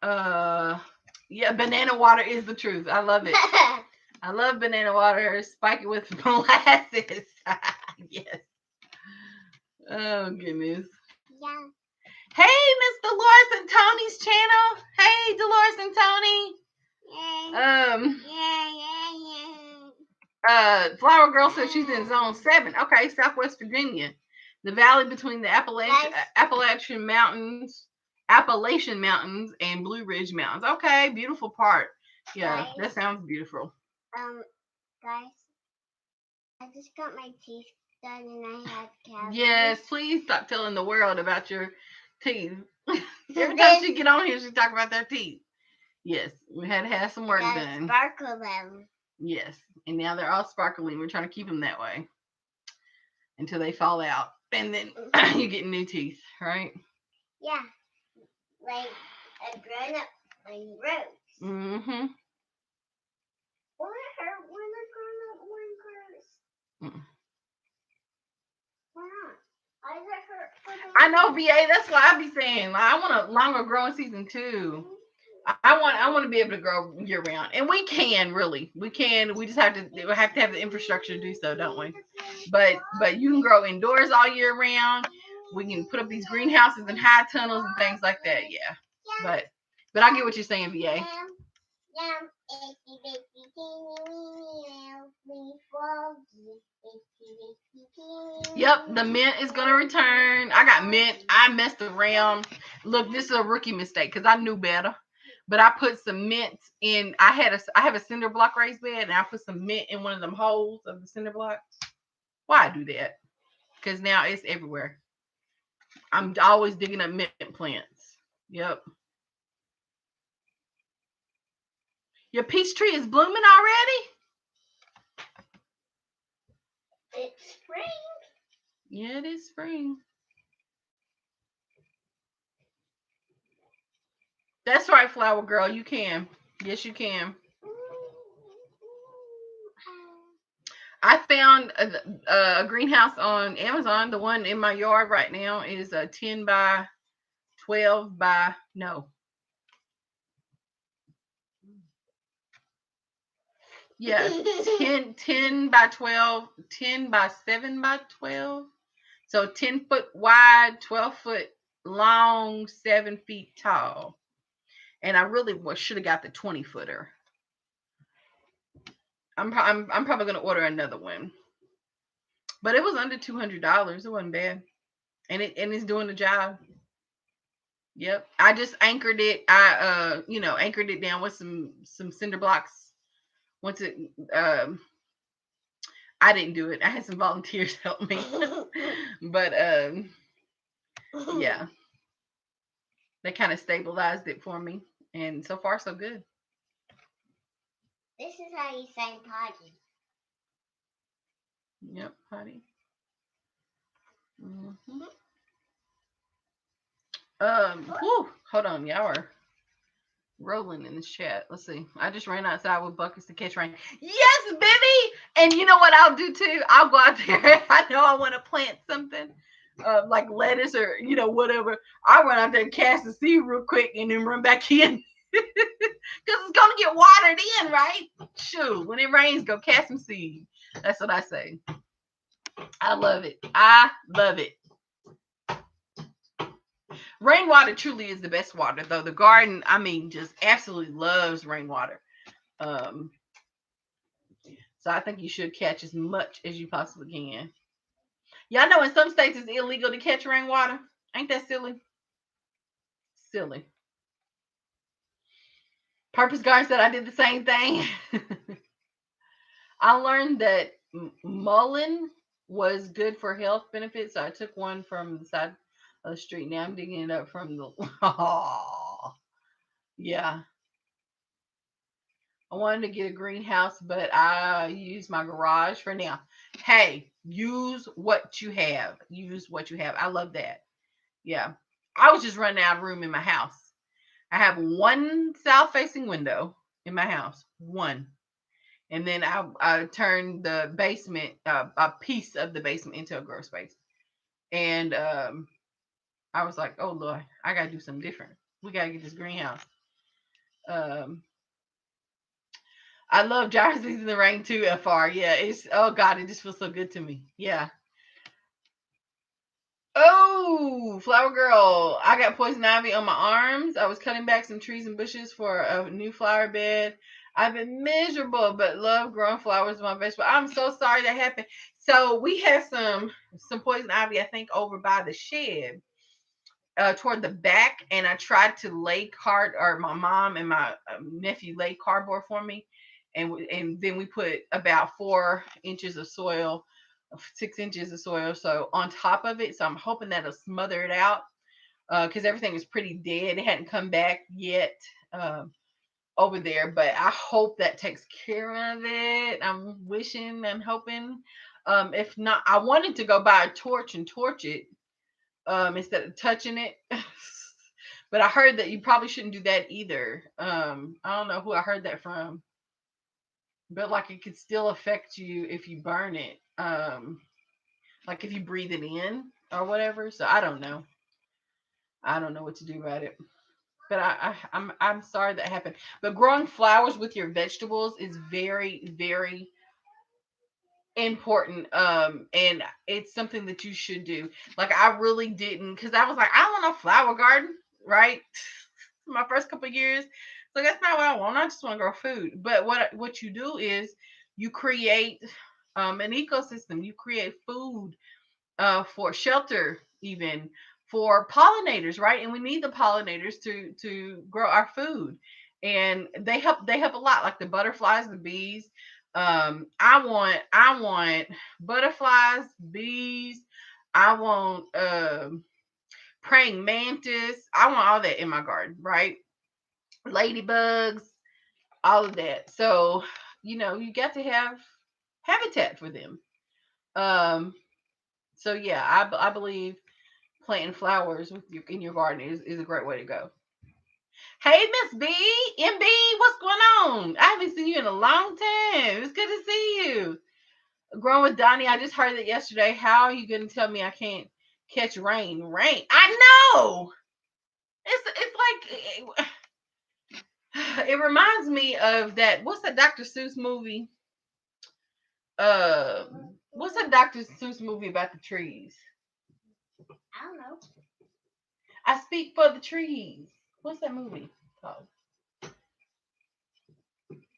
on. Yeah, banana water is the truth. I love it. I love banana water. Spike it with molasses. Yes. Oh goodness. Yeah. Hey, Miss Dolores and Tony's channel. Hey, Dolores and Tony. Flower Girl says she's in Zone 7. Okay, Southwest Virginia, the valley between the Appalachian Mountains and Blue Ridge Mountains. Okay, beautiful part. Yeah, that sounds beautiful. Guys, I just got my teeth done and I had cavities. Yes, please stop telling the world about your teeth. Every time she get on here, she talk about their teeth. Yes, we had to have some work done. Sparkle them. Yes, and now they're all sparkling. We're trying to keep them that way until they fall out, and then you get new teeth, right? Yeah, like a grown-up one grows. Or it hurt when a grown-up one grows. Why not? Why does it hurt for the I know, VA. That's why I be saying I want a longer growing season too. I want to be able to grow year round, and we can really. We can. We just have to have the infrastructure to do so, don't we? But you can grow indoors all year round. We can put up these greenhouses and high tunnels and things like that. Yeah. But I get what you're saying, VA. Yep, the mint is gonna return. I got mint. I messed around. Look, this is a rookie mistake because I knew better. But I put some mint in. I have a cinder block raised bed, and I put some mint in one of them holes of the cinder block. Why I do that? Because now it's everywhere. I'm always digging up mint plants. Yep. Your peach tree is blooming already? It's spring. Yeah, it is spring. That's right, Flower Girl. You can. Yes, you can. I found a greenhouse on Amazon. The one in my yard right now is a 10 by 12 by, no. Yeah, 10 by 12, 10 by 7 by 12. So 10 foot wide, 12 foot long, 7 feet tall. And I really should have got the 20 footer. I'm probably gonna order another one, but it was under $200. It wasn't bad, and it's doing the job. Yep, I just anchored it. I anchored it down with some cinder blocks. Once it I didn't do it. I had some volunteers help me, but yeah, they kind of stabilized it for me, and so far so good. This is how you say potty. Yep, potty. Hold on, y'all are rolling in the chat. Let's see. I just ran outside with buckets to catch rain. Yes, Bibby. And you know what I'll do too? I'll go out there. I know I want to plant something, like lettuce or whatever. I'll run out there and cast the seed real quick and then run back in. Because it's gonna get watered in, right? Shoot, when it rains, go cast some seed. That's what I say. I love it. I love it. Rainwater truly is the best water, though. The garden, I mean, just absolutely loves rainwater. Um, so I think you should catch as much as you possibly can. Y'all know in some states it's illegal to catch rainwater. Ain't that silly? Silly. Purpose Garden said I did the same thing. I learned that mullein was good for health benefits, so I took one from the side of the street. Now I'm digging it up from the. Oh, yeah. I wanted to get a greenhouse, but I use my garage for now. Hey, use what you have. Use what you have. I love that. Yeah. I was just running out of room in my house. I have one south facing window in my house. One. And then I turned the basement, a piece of the basement into a grow space. And I was like, oh Lord, I gotta do something different. We gotta get this greenhouse. Um, I love gyroseeds in the rain too, FR. Yeah, it's oh God, it just feels so good to me. Yeah. Oh, flower girl. I got poison ivy on my arms. I was cutting back some trees and bushes for a new flower bed. I've been miserable, but love growing flowers in my vegetable. I'm so sorry that happened. So we had some poison ivy, I think, over by the shed, toward the back, and I tried to lay card, or my mom and my nephew laid cardboard for me, and then we put about 4 inches of soil, 6 inches of soil, so on top of it. So I'm hoping that'll smother it out, because everything was pretty dead. It hadn't come back yet. Over there, but I hope that takes care of it. I'm wishing and hoping. If not, I wanted to go buy a torch and torch it, instead of touching it. But I heard that you probably shouldn't do that either. I don't know who I heard that from, but like it could still affect you if you burn it. Like if you breathe it in or whatever. So I don't know. I don't know what to do about it. But I'm sorry that happened. But growing flowers with your vegetables is very, very important, and it's something that you should do. Like I really didn't, because I was like, I don't want a flower garden, right? My first couple of years, so that's not what I want. I just want to grow food. But what you do is you create an ecosystem. You create food, for shelter, even for pollinators, right? And we need the pollinators to grow our food, and they help a lot, like the butterflies, the bees. I want butterflies, bees. I want praying mantis. I want all that in my garden, right? Ladybugs, all of that. So you got to have habitat for them. Um, so yeah, I believe planting flowers in your garden is a great way to go. Hey, Miss B, MB, what's going on? I haven't seen you in a long time. It's good to see you. Growing with Donnie, I just heard that yesterday. How are you going to tell me I can't catch rain? Rain. I know. It's like it reminds me of that. What's that Dr. Seuss movie? Uh, what's that Dr. Seuss movie about the trees? I don't know. I speak for the trees. What's that movie called?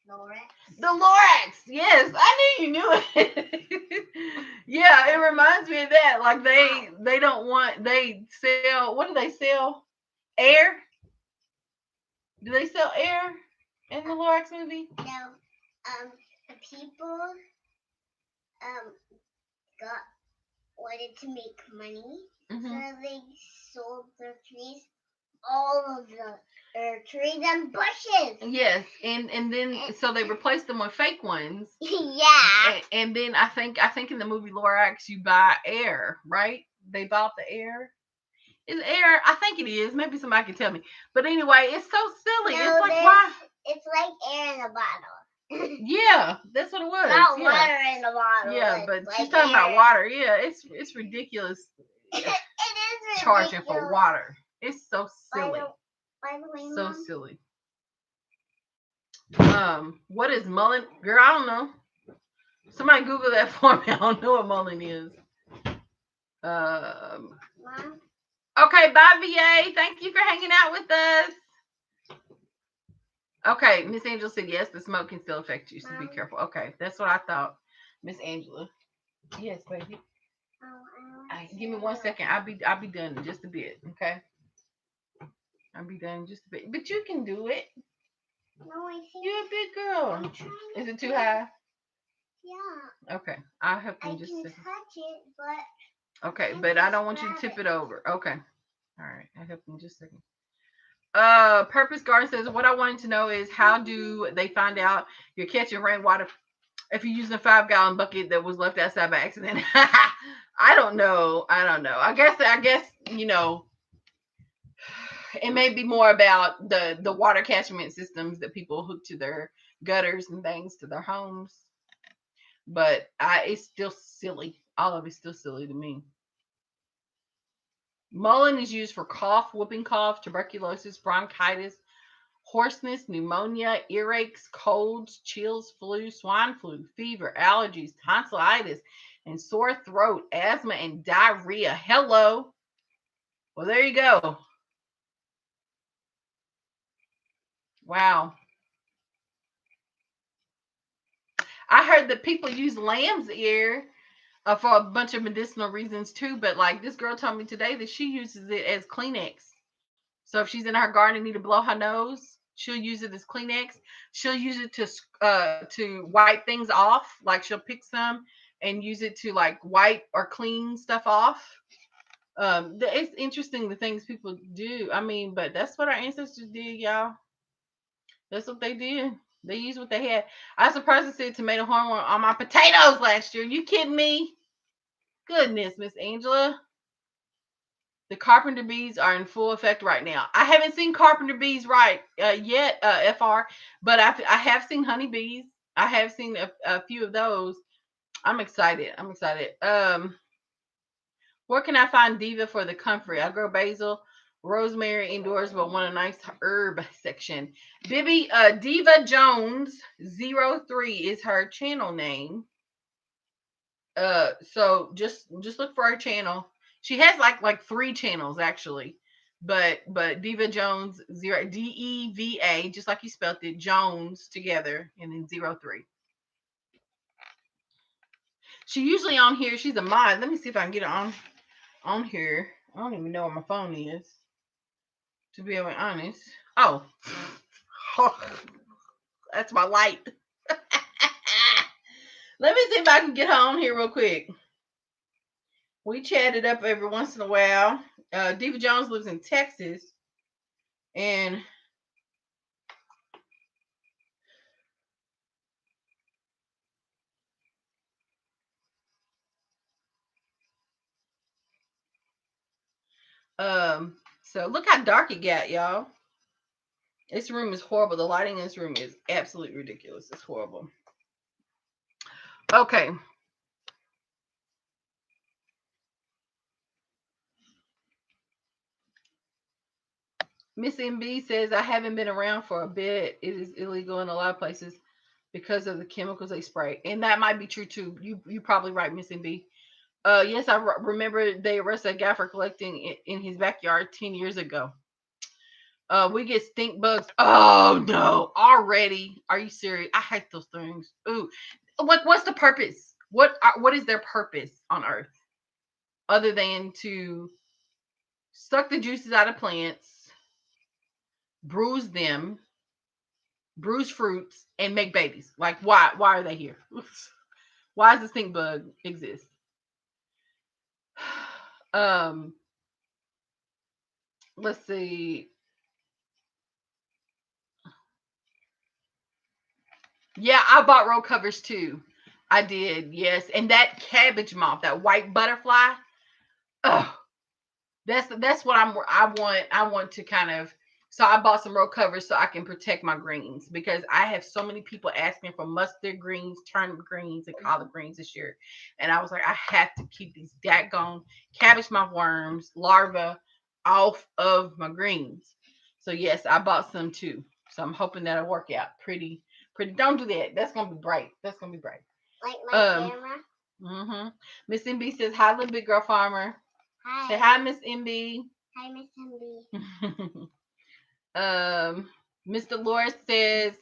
Lorex. The Lorax. Yes, I knew you knew it. Yeah, it reminds me of that. Like they don't want, they sell, what do they sell? Air? Do they sell air in the Lorax movie? No. The people got wanted to make money, so they sold their trees, all of their trees and bushes. Yes, and then so they replaced them with fake ones. Yeah. And then I think in the movie Lorax you buy air, right? They bought the air. Is air? I think it is. Maybe somebody can tell me. But anyway, it's so silly. No, it's like why? It's like air in a bottle. Yeah, that's what it was. Not yeah. water in a bottle. Yeah, but like she's talking about water. Yeah, it's ridiculous. It is ridiculous. Charging for water. It's so silly. By the way, So Mom, silly. What is mullen? Girl, I don't know. Somebody Google that for me. I don't know what mullein is. Um, Mom. okay, bye, VA. Thank you for hanging out with us. Okay, Miss Angela said yes, the smoke can still affect you, so be careful. Okay, that's what I thought, Miss Angela. Yes, baby. Give me 1 second. I'll be done in just a bit. Okay, I'll be done in just a bit. But you can do it. No, I think You're a big girl. I'm trying. Is it too high? Yeah. Okay, I'll help you I in just a can second. touch it, but Okay, I but I just don't want you to grab tip it. it over. Okay. All right, I'll help you in just a second. Purpose Garden says, what I wanted to know is how do they find out you're catching rainwater if you're using a 5 gallon bucket that was left outside by accident? I don't know. I don't know. I guess it may be more about the water catchment systems that people hook to their gutters and things to their homes. But it's still silly. All of it's still silly to me. Mullein is used for cough, whooping cough, tuberculosis, bronchitis, hoarseness, pneumonia, earaches, colds, chills, flu, swine flu, fever, allergies, tonsillitis, and sore throat, asthma, and diarrhea. Hello. Well, there you go. Wow. I heard that people use lamb's ear for a bunch of medicinal reasons too. But like this girl told me today that she uses it as Kleenex. So if she's in her garden and need to blow her nose, she'll use it as Kleenex. She'll use it to wipe things off. Like she'll pick some and use it to like wipe or clean stuff off. It's interesting the things people do. I mean, but that's what our ancestors did, y'all. That's what they did. They used what they had. I was surprised to see tomato hormone on my potatoes last year. You kidding me? Goodness, Miss Angela. The carpenter bees are in full effect right now. I haven't seen carpenter bees yet, FR, but I have seen honeybees. I have seen a few of those. I'm excited. I'm excited. Where can I find Diva for the comfrey? I grow basil, rosemary indoors, but want a nice herb section. Bibby, Diva Jones 03 is her channel name. So just look for her channel. She has like 3 channels actually. But Diva Jones 0 DEVA, just like you spelled it, Jones together and then 03. She usually on here, she's a mod. Let me see if I can get her on here. I don't even know where my phone is, to be honest. Oh, that's my light. Let me see if I can get her on here real quick. We chatted up every once in a while. Diva Jones lives in Texas, and so look how dark it got, y'all. This room is horrible. The lighting in this room is absolutely ridiculous. It's horrible. Okay. Miss MB says I haven't been around for a bit. It is illegal in a lot of places because of the chemicals they spray, and that might be true too. You probably right, Miss MB. Yes, I remember they arrested a guy for collecting in his backyard 10 years ago. We get stink bugs. Oh no, already? Are you serious? I hate those things. Ooh, what's the purpose? What is their purpose on Earth other than to suck the juices out of plants, bruise them, bruise fruits, and make babies? Like why? Why are they here? Why does the stink bug exist? Um, let's see. Yeah, I bought roll covers too. I did, yes. And that cabbage moth, that white butterfly. Oh, that's what I want to kind of. So I bought some row covers so I can protect my greens because I have so many people asking for mustard greens, turnip greens, and collard greens this year, and I was like, I have to keep these daggone cabbage moth worms larvae off of my greens. So yes, I bought some too. So I'm hoping that'll work out pretty. Don't do that. That's gonna be bright. That's gonna be bright. Like my Um, camera. Miss MB says, hi, little big girl farmer. Say Hi. hi, Miss MB. Hi, Miss MB. Miss Dolores says,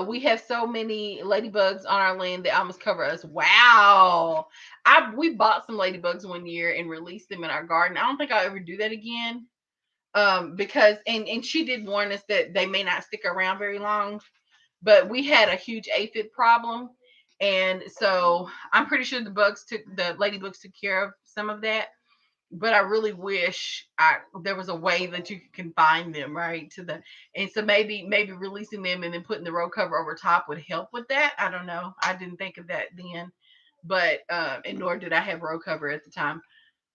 we have so many ladybugs on our land they almost cover us. Wow. We bought some ladybugs one year and released them in our garden. I don't think I'll ever do that again. Because and she did warn us that they may not stick around very long, but we had a huge aphid problem. And so I'm pretty sure the ladybugs took care of some of that, but I really wish there was a way that you could confine them right to the, and so maybe releasing them and then putting the row cover over top would help with that. I don't know. I didn't think of that then, but and nor did I have row cover at the time.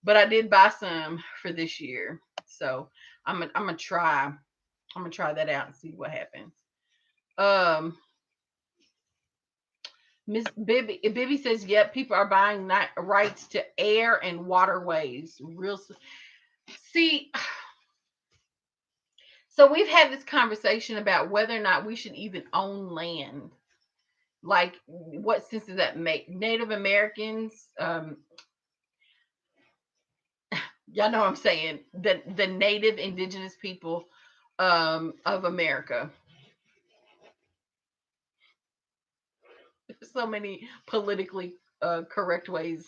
But I did buy some for this year, so I'm gonna try. I'm gonna try that out and see what happens. Um, Miss Bibby says, "Yep, people are buying rights to air and waterways. See, so we've had this conversation about whether or not we should even own land. Like, what sense does that make? Native Americans, y'all know what I'm saying. The native indigenous people of America. There's so many politically correct ways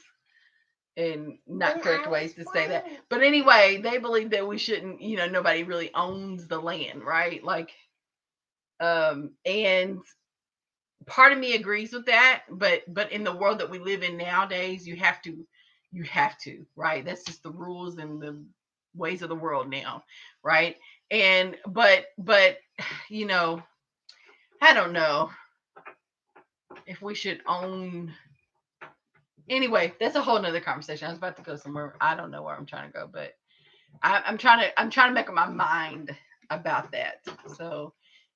and not correct ways to say that. But anyway, they believe that we shouldn't, nobody really owns the land, right? Like, and part of me agrees with that, but in the world that we live in nowadays, you have to, right? That's just the rules and the ways of the world now, right? And but you know, I don't know if we should own. Anyway, that's a whole nother conversation. I was about to go somewhere. I don't know where I'm trying to go, but I'm trying to make up my mind about that. So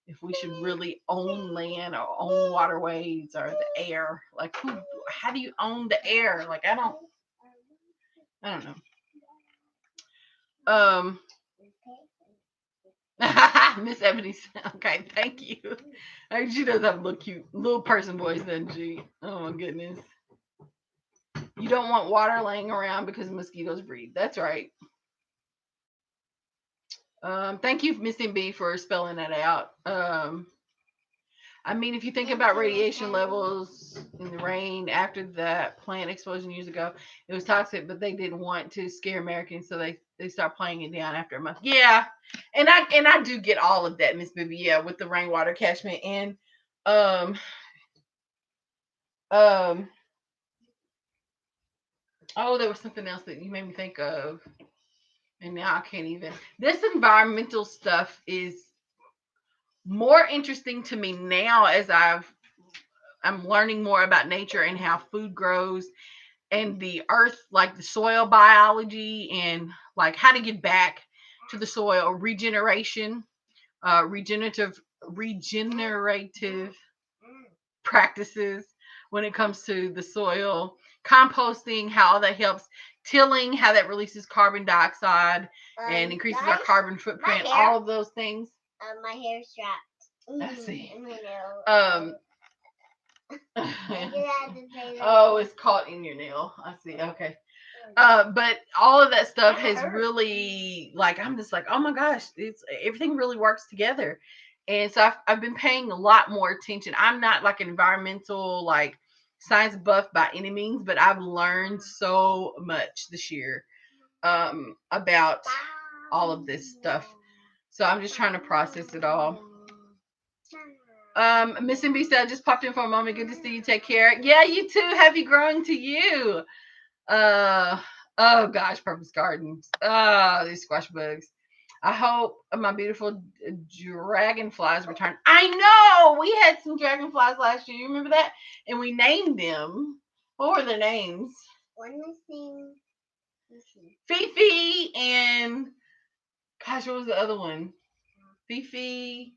if we should really own land or own waterways or the air, like how do you own the air? Like I don't know. Miss Ebony, okay, thank you. She does have a little cute little person voice, doesn't she? Oh my goodness. You don't want water laying around because mosquitoes breed. That's right. Thank you, Miss MB, for spelling that out. I mean, if you think about radiation levels in the rain after that plant explosion years ago, it was toxic, but they didn't want to scare Americans, so they start playing it down after a month. Yeah, and I do get all of that, Miss Bibby. Yeah, with the rainwater catchment and um um oh, there was something else that you made me think of, and now I can't even. This environmental stuff is more interesting to me now as I'm learning more about nature and how food grows and the earth, like the soil biology and like how to get back to the soil, regeneration, regenerative practices when it comes to the soil, composting, how that helps, tilling, how that releases carbon dioxide and increases our carbon footprint, all of those things. My hair strap. I see. Um, oh, it's caught in your nail. I see. Okay. But all of that stuff has really, like, I'm just like, oh my gosh, it's everything really works together. And so I've been paying a lot more attention. I'm not like an environmental, like, science buff by any means, but I've learned so much this year about all of this stuff. So I'm just trying to process it all. Miss MB said, I just popped in for a moment. Good to see you. Take care. Yeah, you too. Happy growing to you. Uh, oh gosh, Purpose Gardens. These squash bugs. I hope my beautiful dragonflies return. I know we had some dragonflies last year. You remember that? And we named them. What were their names? One was named Fifi and gosh, what was the other one? Fifi.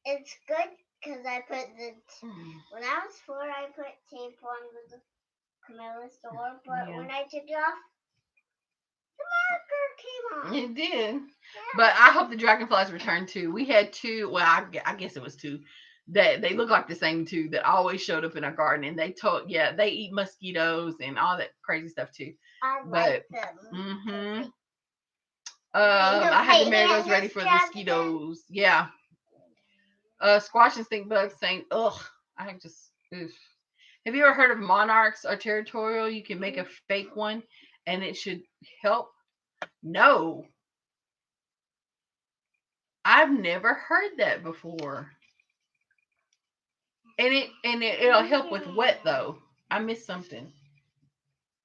It's good because I put when I was 4, I put tape on the Camilla store, but when I took it off, the marker came off. It did. Yeah. But I hope the dragonflies return too. We had two. Well, I guess it was two that they look like the same two that always showed up in our garden, and they told they eat mosquitoes and all that crazy stuff too. I But like them. I had the My marigolds hand ready is for the trapped. mosquitoes. Yeah. Squash and stink bugs saying, ugh, I just ugh. Have you ever heard of monarchs are territorial? You can make a fake one and it should help. No, I've never heard that before. It'll help with what though? I missed something.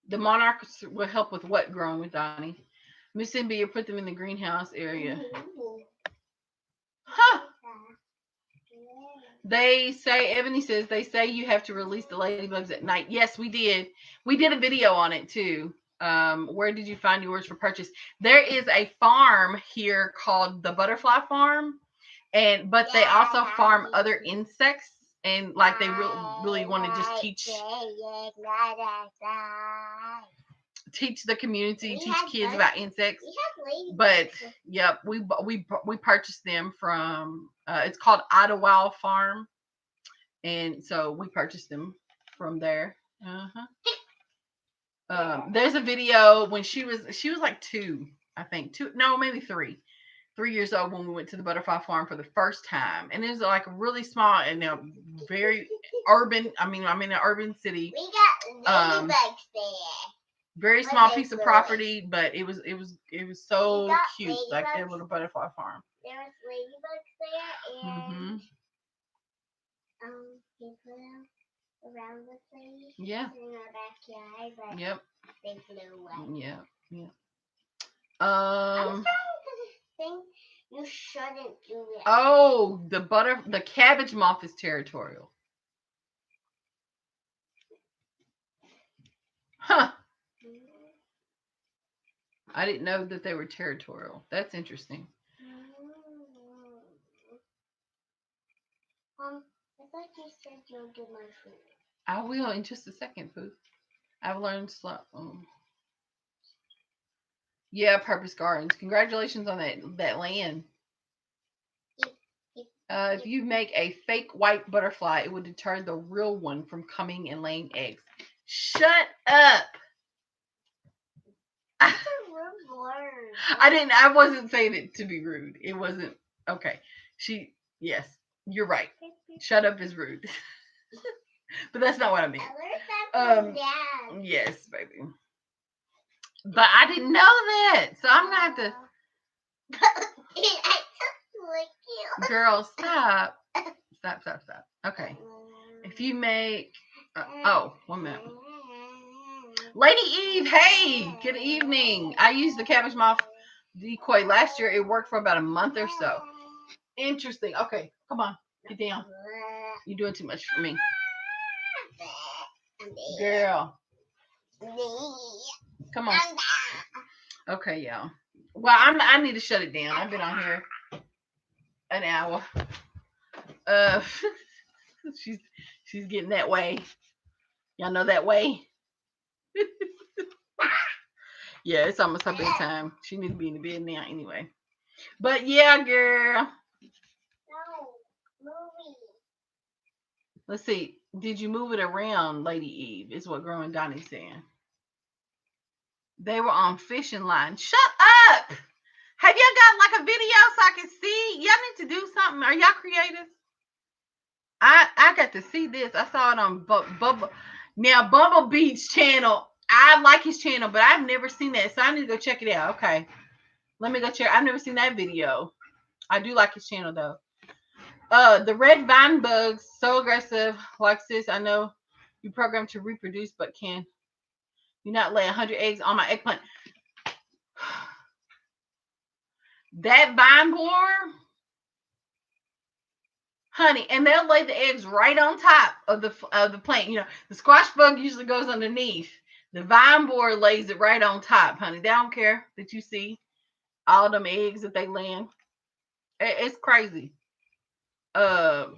The monarchs will help with what growing with Donnie? Miss Cynthia, put them in the greenhouse area. Huh. They say, Ebony says, they say you have to release the ladybugs at night. Yes, we did. We did a video on it too. Where did you find yours for purchase? There is a farm here called the Butterfly Farm, but they also farm other insects, and like they really want to just teach the community, teach kids about insects. But yep, we purchased them from. It's called Idlewild Farm, and so we purchased them from there. There's a video when she was like 2, I think 2, no, maybe 3 years old when we went to the butterfly farm for the first time, and it was like really small and very urban. I mean, I'm in an urban city. We got ladybugs there. Very small piece of property, but it was so cute, like their little butterfly farm. There was ladybugs there, and people around the place. Yeah. In our backyard, but yep. They flew away. Yeah. Yeah. I'm starting to think you shouldn't do that. Oh, the cabbage moth is territorial. Huh. I didn't know that they were territorial. That's interesting. I thought you said you'll do my food. I will in just a second, Pooh. I've learned slow. Yeah, Purpose Gardens. Congratulations on that land. If you make a fake white butterfly, it would deter the real one from coming and laying eggs. Shut up. That's a rude word. I wasn't saying it to be rude. It wasn't. Okay. Yes, you're right. Shut up is rude. But that's not what I meant. Yes, baby. But I didn't know that. So I'm going to have to. Girl, stop. Stop. Okay. If you make. 1 minute. Lady Eve, hey, good evening. I used the cabbage moth decoy last year. It worked for about a month or so. Interesting. Okay, come on, get down. You're doing too much for me, girl. Come on. Okay, y'all. Well, I need to shut it down. I've been on here an hour. She's getting that way. Y'all know that way. Yeah, it's almost her bedtime. She needs to be in the bed now anyway. But yeah, girl. No, movie. Let's see. Did you move it around, Lady Eve? Is what Growing Donnie's saying. They were on fishing line. Shut up! Have y'all got like a video so I can see? Y'all need to do something. Are y'all creative? I got to see this. I saw it on Bubble Beach channel. I like his channel, but I've never seen that, so I need to go check it out. Okay, let me go check. I've never seen that video. I do like his channel though. The red vine bugs, so aggressive. Like sis, I know you programmed to reproduce, but can you not lay 100 eggs on my eggplant? That vine borer, honey, and they'll lay the eggs right on top of the plant. You know, the squash bug usually goes underneath. The vine borer lays it right on top, honey. They don't care that you see all them eggs that they land. It's crazy. And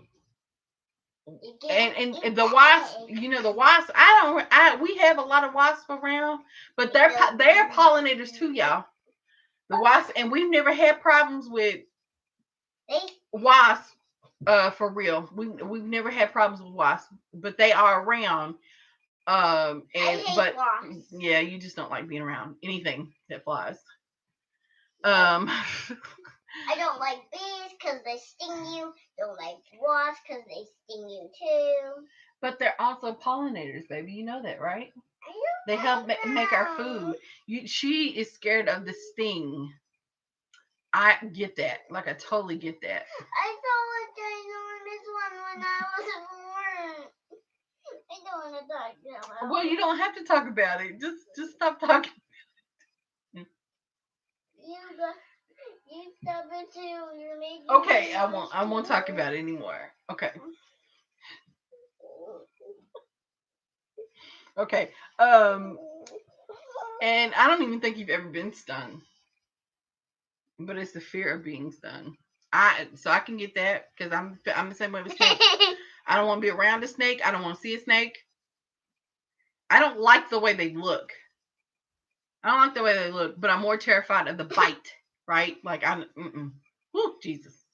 the wasps, you know, the wasps. We have a lot of wasps around, but they're pollinators too, y'all. The wasps, and we've never had problems with wasps For real. We've never had problems with wasps, but they are around. I And hate but wasps. yeah, you just don't like being around anything that flies. Yes. Um, I don't like bees because they sting you. Don't like wasps because they sting you too. but they're also pollinators, baby. You know that, right? I They help make our don't know. food. She is scared of the sting. I get that. Like I totally get that. I saw a ginormous one when I was born. I don't want to talk about Well, it. you don't have to talk about it. Just stop talking. You stop it too. You're making Okay, me I won't talk about it anymore. Okay. Okay. And I don't even think you've ever been stung, but it's the fear of being stung. I can get that because I'm the same way with snakes. I don't want to be around a snake. I don't want to see a snake. I don't like the way they look. I don't like the way they look, but I'm more terrified of the bite. Right? Like I'm. Whew, Jesus.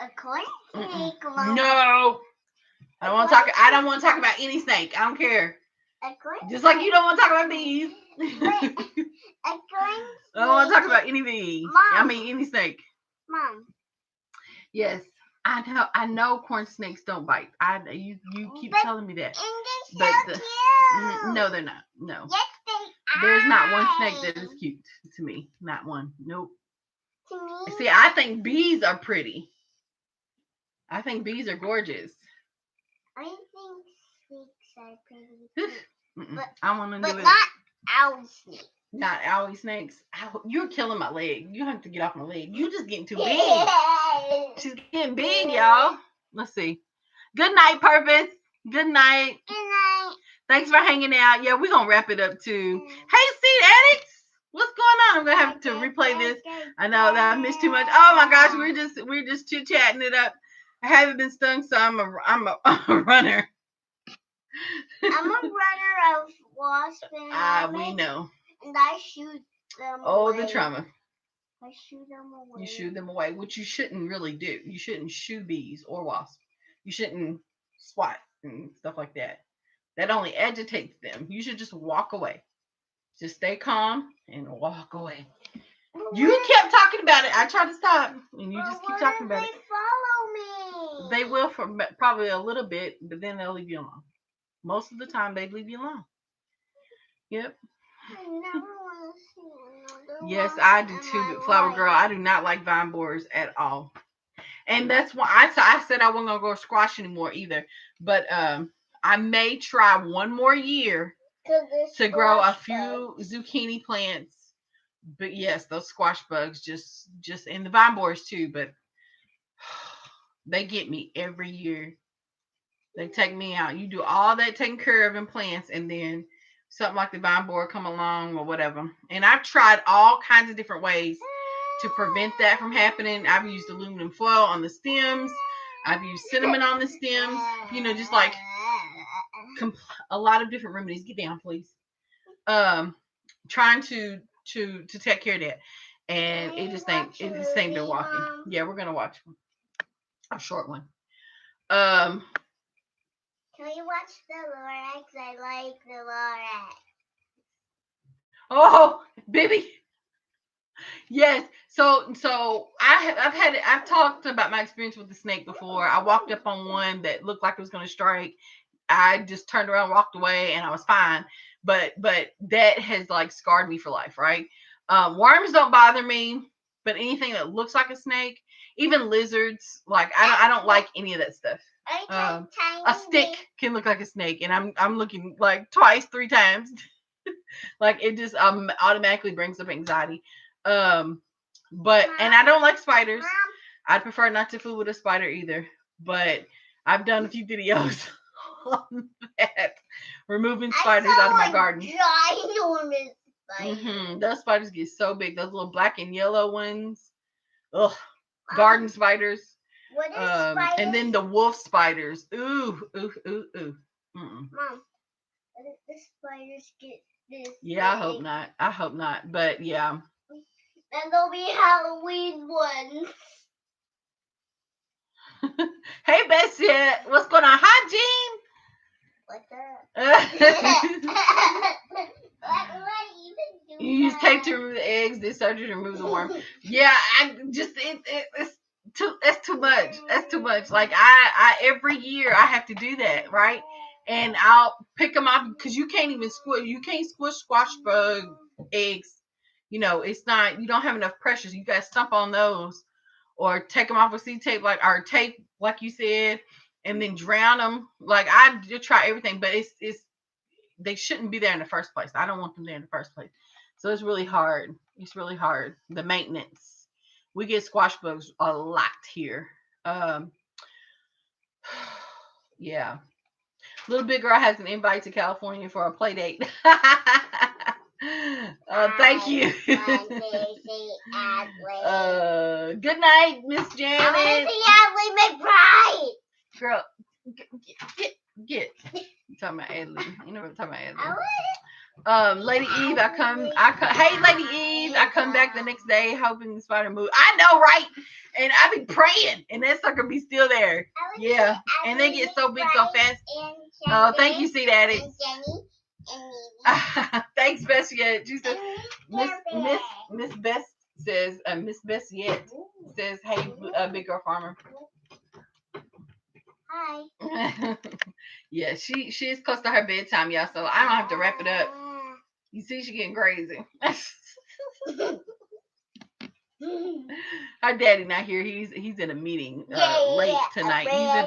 A corn Mm-mm. snake, Mom. No. I don't want to talk. I don't want to talk about any snake. I don't care. A corn Just like you don't want to talk about bees. A corn I don't want to talk about any bee. Mom. I mean any snake. Mom. Yes, I know. I know corn snakes don't bite. You keep But telling me that. And But they're so cute. no, they're not. No, Yes, they there's not one are. snake that is cute to me. Not one. Nope. To me. See, I think bees are pretty. I think bees are gorgeous. I think snakes are pretty. But I want to do but it. not owl snakes. Not owie snakes. Ow, you're killing my leg. You have to get off my leg. You just getting too big. She's getting big, y'all. Let's see. Good night, Purpose. Good night. Good night. Thanks for hanging out. Yeah, we're gonna wrap it up too. Hey, Seed Addicts, what's going on? I'm gonna have to replay this. I know that I missed too much. Oh my gosh, we're just chit chatting it up. I haven't been stung, so I'm a runner. I'm a runner of wasps and We know. And I shoot them away. away. The trauma. I shoot them away. You shoot them away, which you shouldn't really do. You shouldn't shoot bees or wasps. You shouldn't swat and stuff like that. That only agitates them. You should just walk away. Just stay calm and walk away. You kept talking about it. I tried to stop, and you just keep talking about it. They follow me. They will for probably a little bit, but then they'll leave you alone. Most of the time, they leave you alone. Yep. I never want to see another Yes, one I do in too, my but Flower life. Girl, I do not like vine borers at all. And that's why I said I wasn't gonna go squash anymore either. But I may try one more year to grow a few zucchini plants. But yes, those squash bugs just and the vine borers too, but they get me every year. They take me out. You do all that taking care of in plants, and then something like the vine borer come along or whatever. And I've tried all kinds of different ways to prevent that from happening. I've used aluminum foil on the stems. I've used cinnamon on the stems. You know, just like a lot of different remedies. Get down, please. Trying to take care of that, and it just ain't been walking. Yeah, we're gonna watch a short one. Can we watch the Lorax? I like the Lorax. Oh, baby. Yes. So I've talked about my experience with the snake before. I walked up on one that looked like it was gonna strike. I just turned around, walked away, and I was fine. But that has like scarred me for life, right? Worms don't bother me, but anything that looks like a snake, even lizards, like I don't like any of that stuff. A stick can look like a snake, and I'm looking like twice, 3 times. Like it just automatically brings up anxiety. But and I don't like spiders. I'd prefer not to fool with a spider either. But I've done a few videos on that, removing spiders out of my garden. Ginormous spiders. Those spiders get so big. Those little black and yellow ones. Ugh. Garden spiders. What is spiders? And then the wolf spiders. Ooh. Mom, what if the spiders get this? Yeah, I hope not. But yeah. And there'll be Halloween ones. Hey, Bessie, what's going on? Hi, Jean. What's up? What even do You just take that? to remove the eggs, then surgery to remove the worm. Yeah, it's too much. That's too much. Like I every year I have to do that, right? And I'll pick them off because you can't even squish. You can't squash eggs. You know, it's not. You don't have enough pressure. So you got to stomp on those, or take them off with C-tape, like or tape, like you said, and then drown them. Like I do try everything, but it's they shouldn't be there in the first place. I don't want them there in the first place. So it's really hard. It's really hard. The maintenance. We get squash bugs a lot here. Um, yeah. Little big girl has an invite to California for a play date. Thank you. Good night, Miss Janet. I want to see Adley McBride. Girl, get. You talking about Adley? You never talking about Adley. Lady Eve, hey, Lady Eve, I come back the next day hoping the spider move. I know, right? And I be praying, and that sucker be still there. Yeah, and they get so big so fast. Oh, thank you, see Daddy. Thanks, Best Yet. She says, Miss Best says, Miss Best Yet says, hey, big girl farmer. Hi. Yeah, she is close to her bedtime, y'all, so I don't have to wrap it up. You see, she getting crazy. Her daddy not here. He's in a meeting late tonight. He's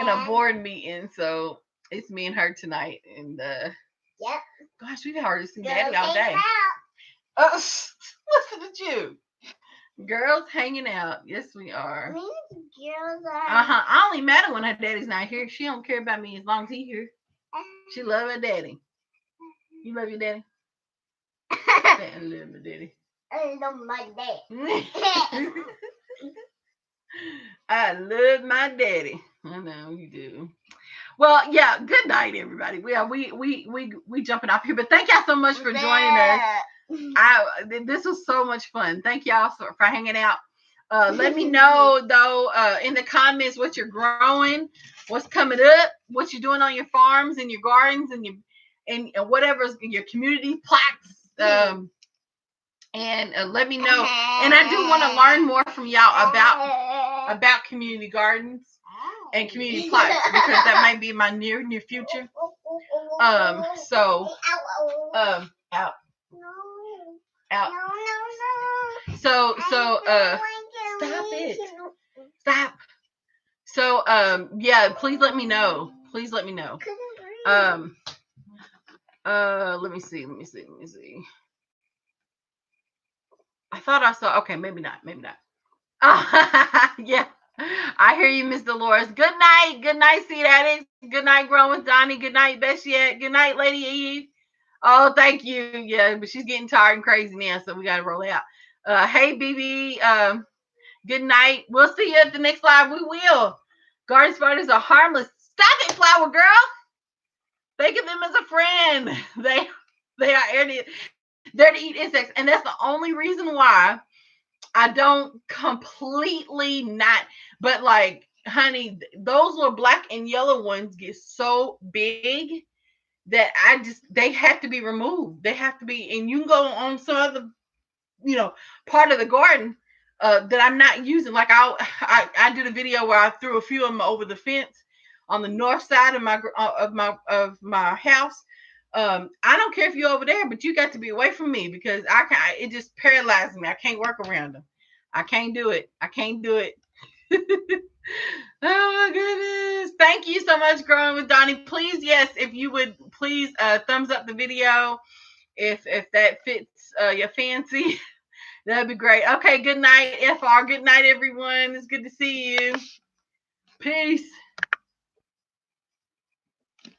in a board meeting, so it's me and her tonight. And Yep. Gosh, we've hardly seen Daddy all day. Listen at you. Girls hanging out. Yes, we are. Girls are. I only met her when her daddy's not here. She don't care about me as long as he here. She love her daddy. You love your daddy? I love my daddy. I love my daddy. I love my daddy. I know you do. Well, yeah. Good night, everybody. We jumping off here, but thank y'all so much for joining us. This was so much fun. Thank y'all for hanging out. Let me know though in the comments what you're growing, what's coming up, what you're doing on your farms and your gardens and whatever's in your community plaques. And let me know. And I do want to learn more from y'all about community gardens and community plaques because that might be my near future. Out. So stop it. Stop. So yeah, please let me know. Please let me know. Let me see. I thought I saw. Okay, maybe not. Yeah. I hear you, Miss Dolores. Good night, Seed Addicts. Good night, Growing with Donnie. Good night, Best Yet. Good night, Lady Eve. Oh, thank you. Yeah, but she's getting tired and crazy now, so we gotta roll out. Hey, BB. Good night. We'll see you at the next live. We will. Garden spiders are harmless. Stop it, Flower Girl. Think of them as a friend. They are there to eat insects, and that's the only reason why I don't completely not. But like, honey, those little black and yellow ones get so big that they have to be removed. They have to be, and you can go on some other, part of the garden that I'm not using. Like I did a video where I threw a few of them over the fence on the north side of my house. I don't care if you're over there, but you got to be away from me because it just paralyzes me. I can't work around them. I can't do it. Oh my goodness. Thank you so much, Growing with Donnie. Please, yes, if you would please thumbs up the video if that fits your fancy. That'd be great. Okay, good night, FR. Good night, everyone. It's good to see you. Peace.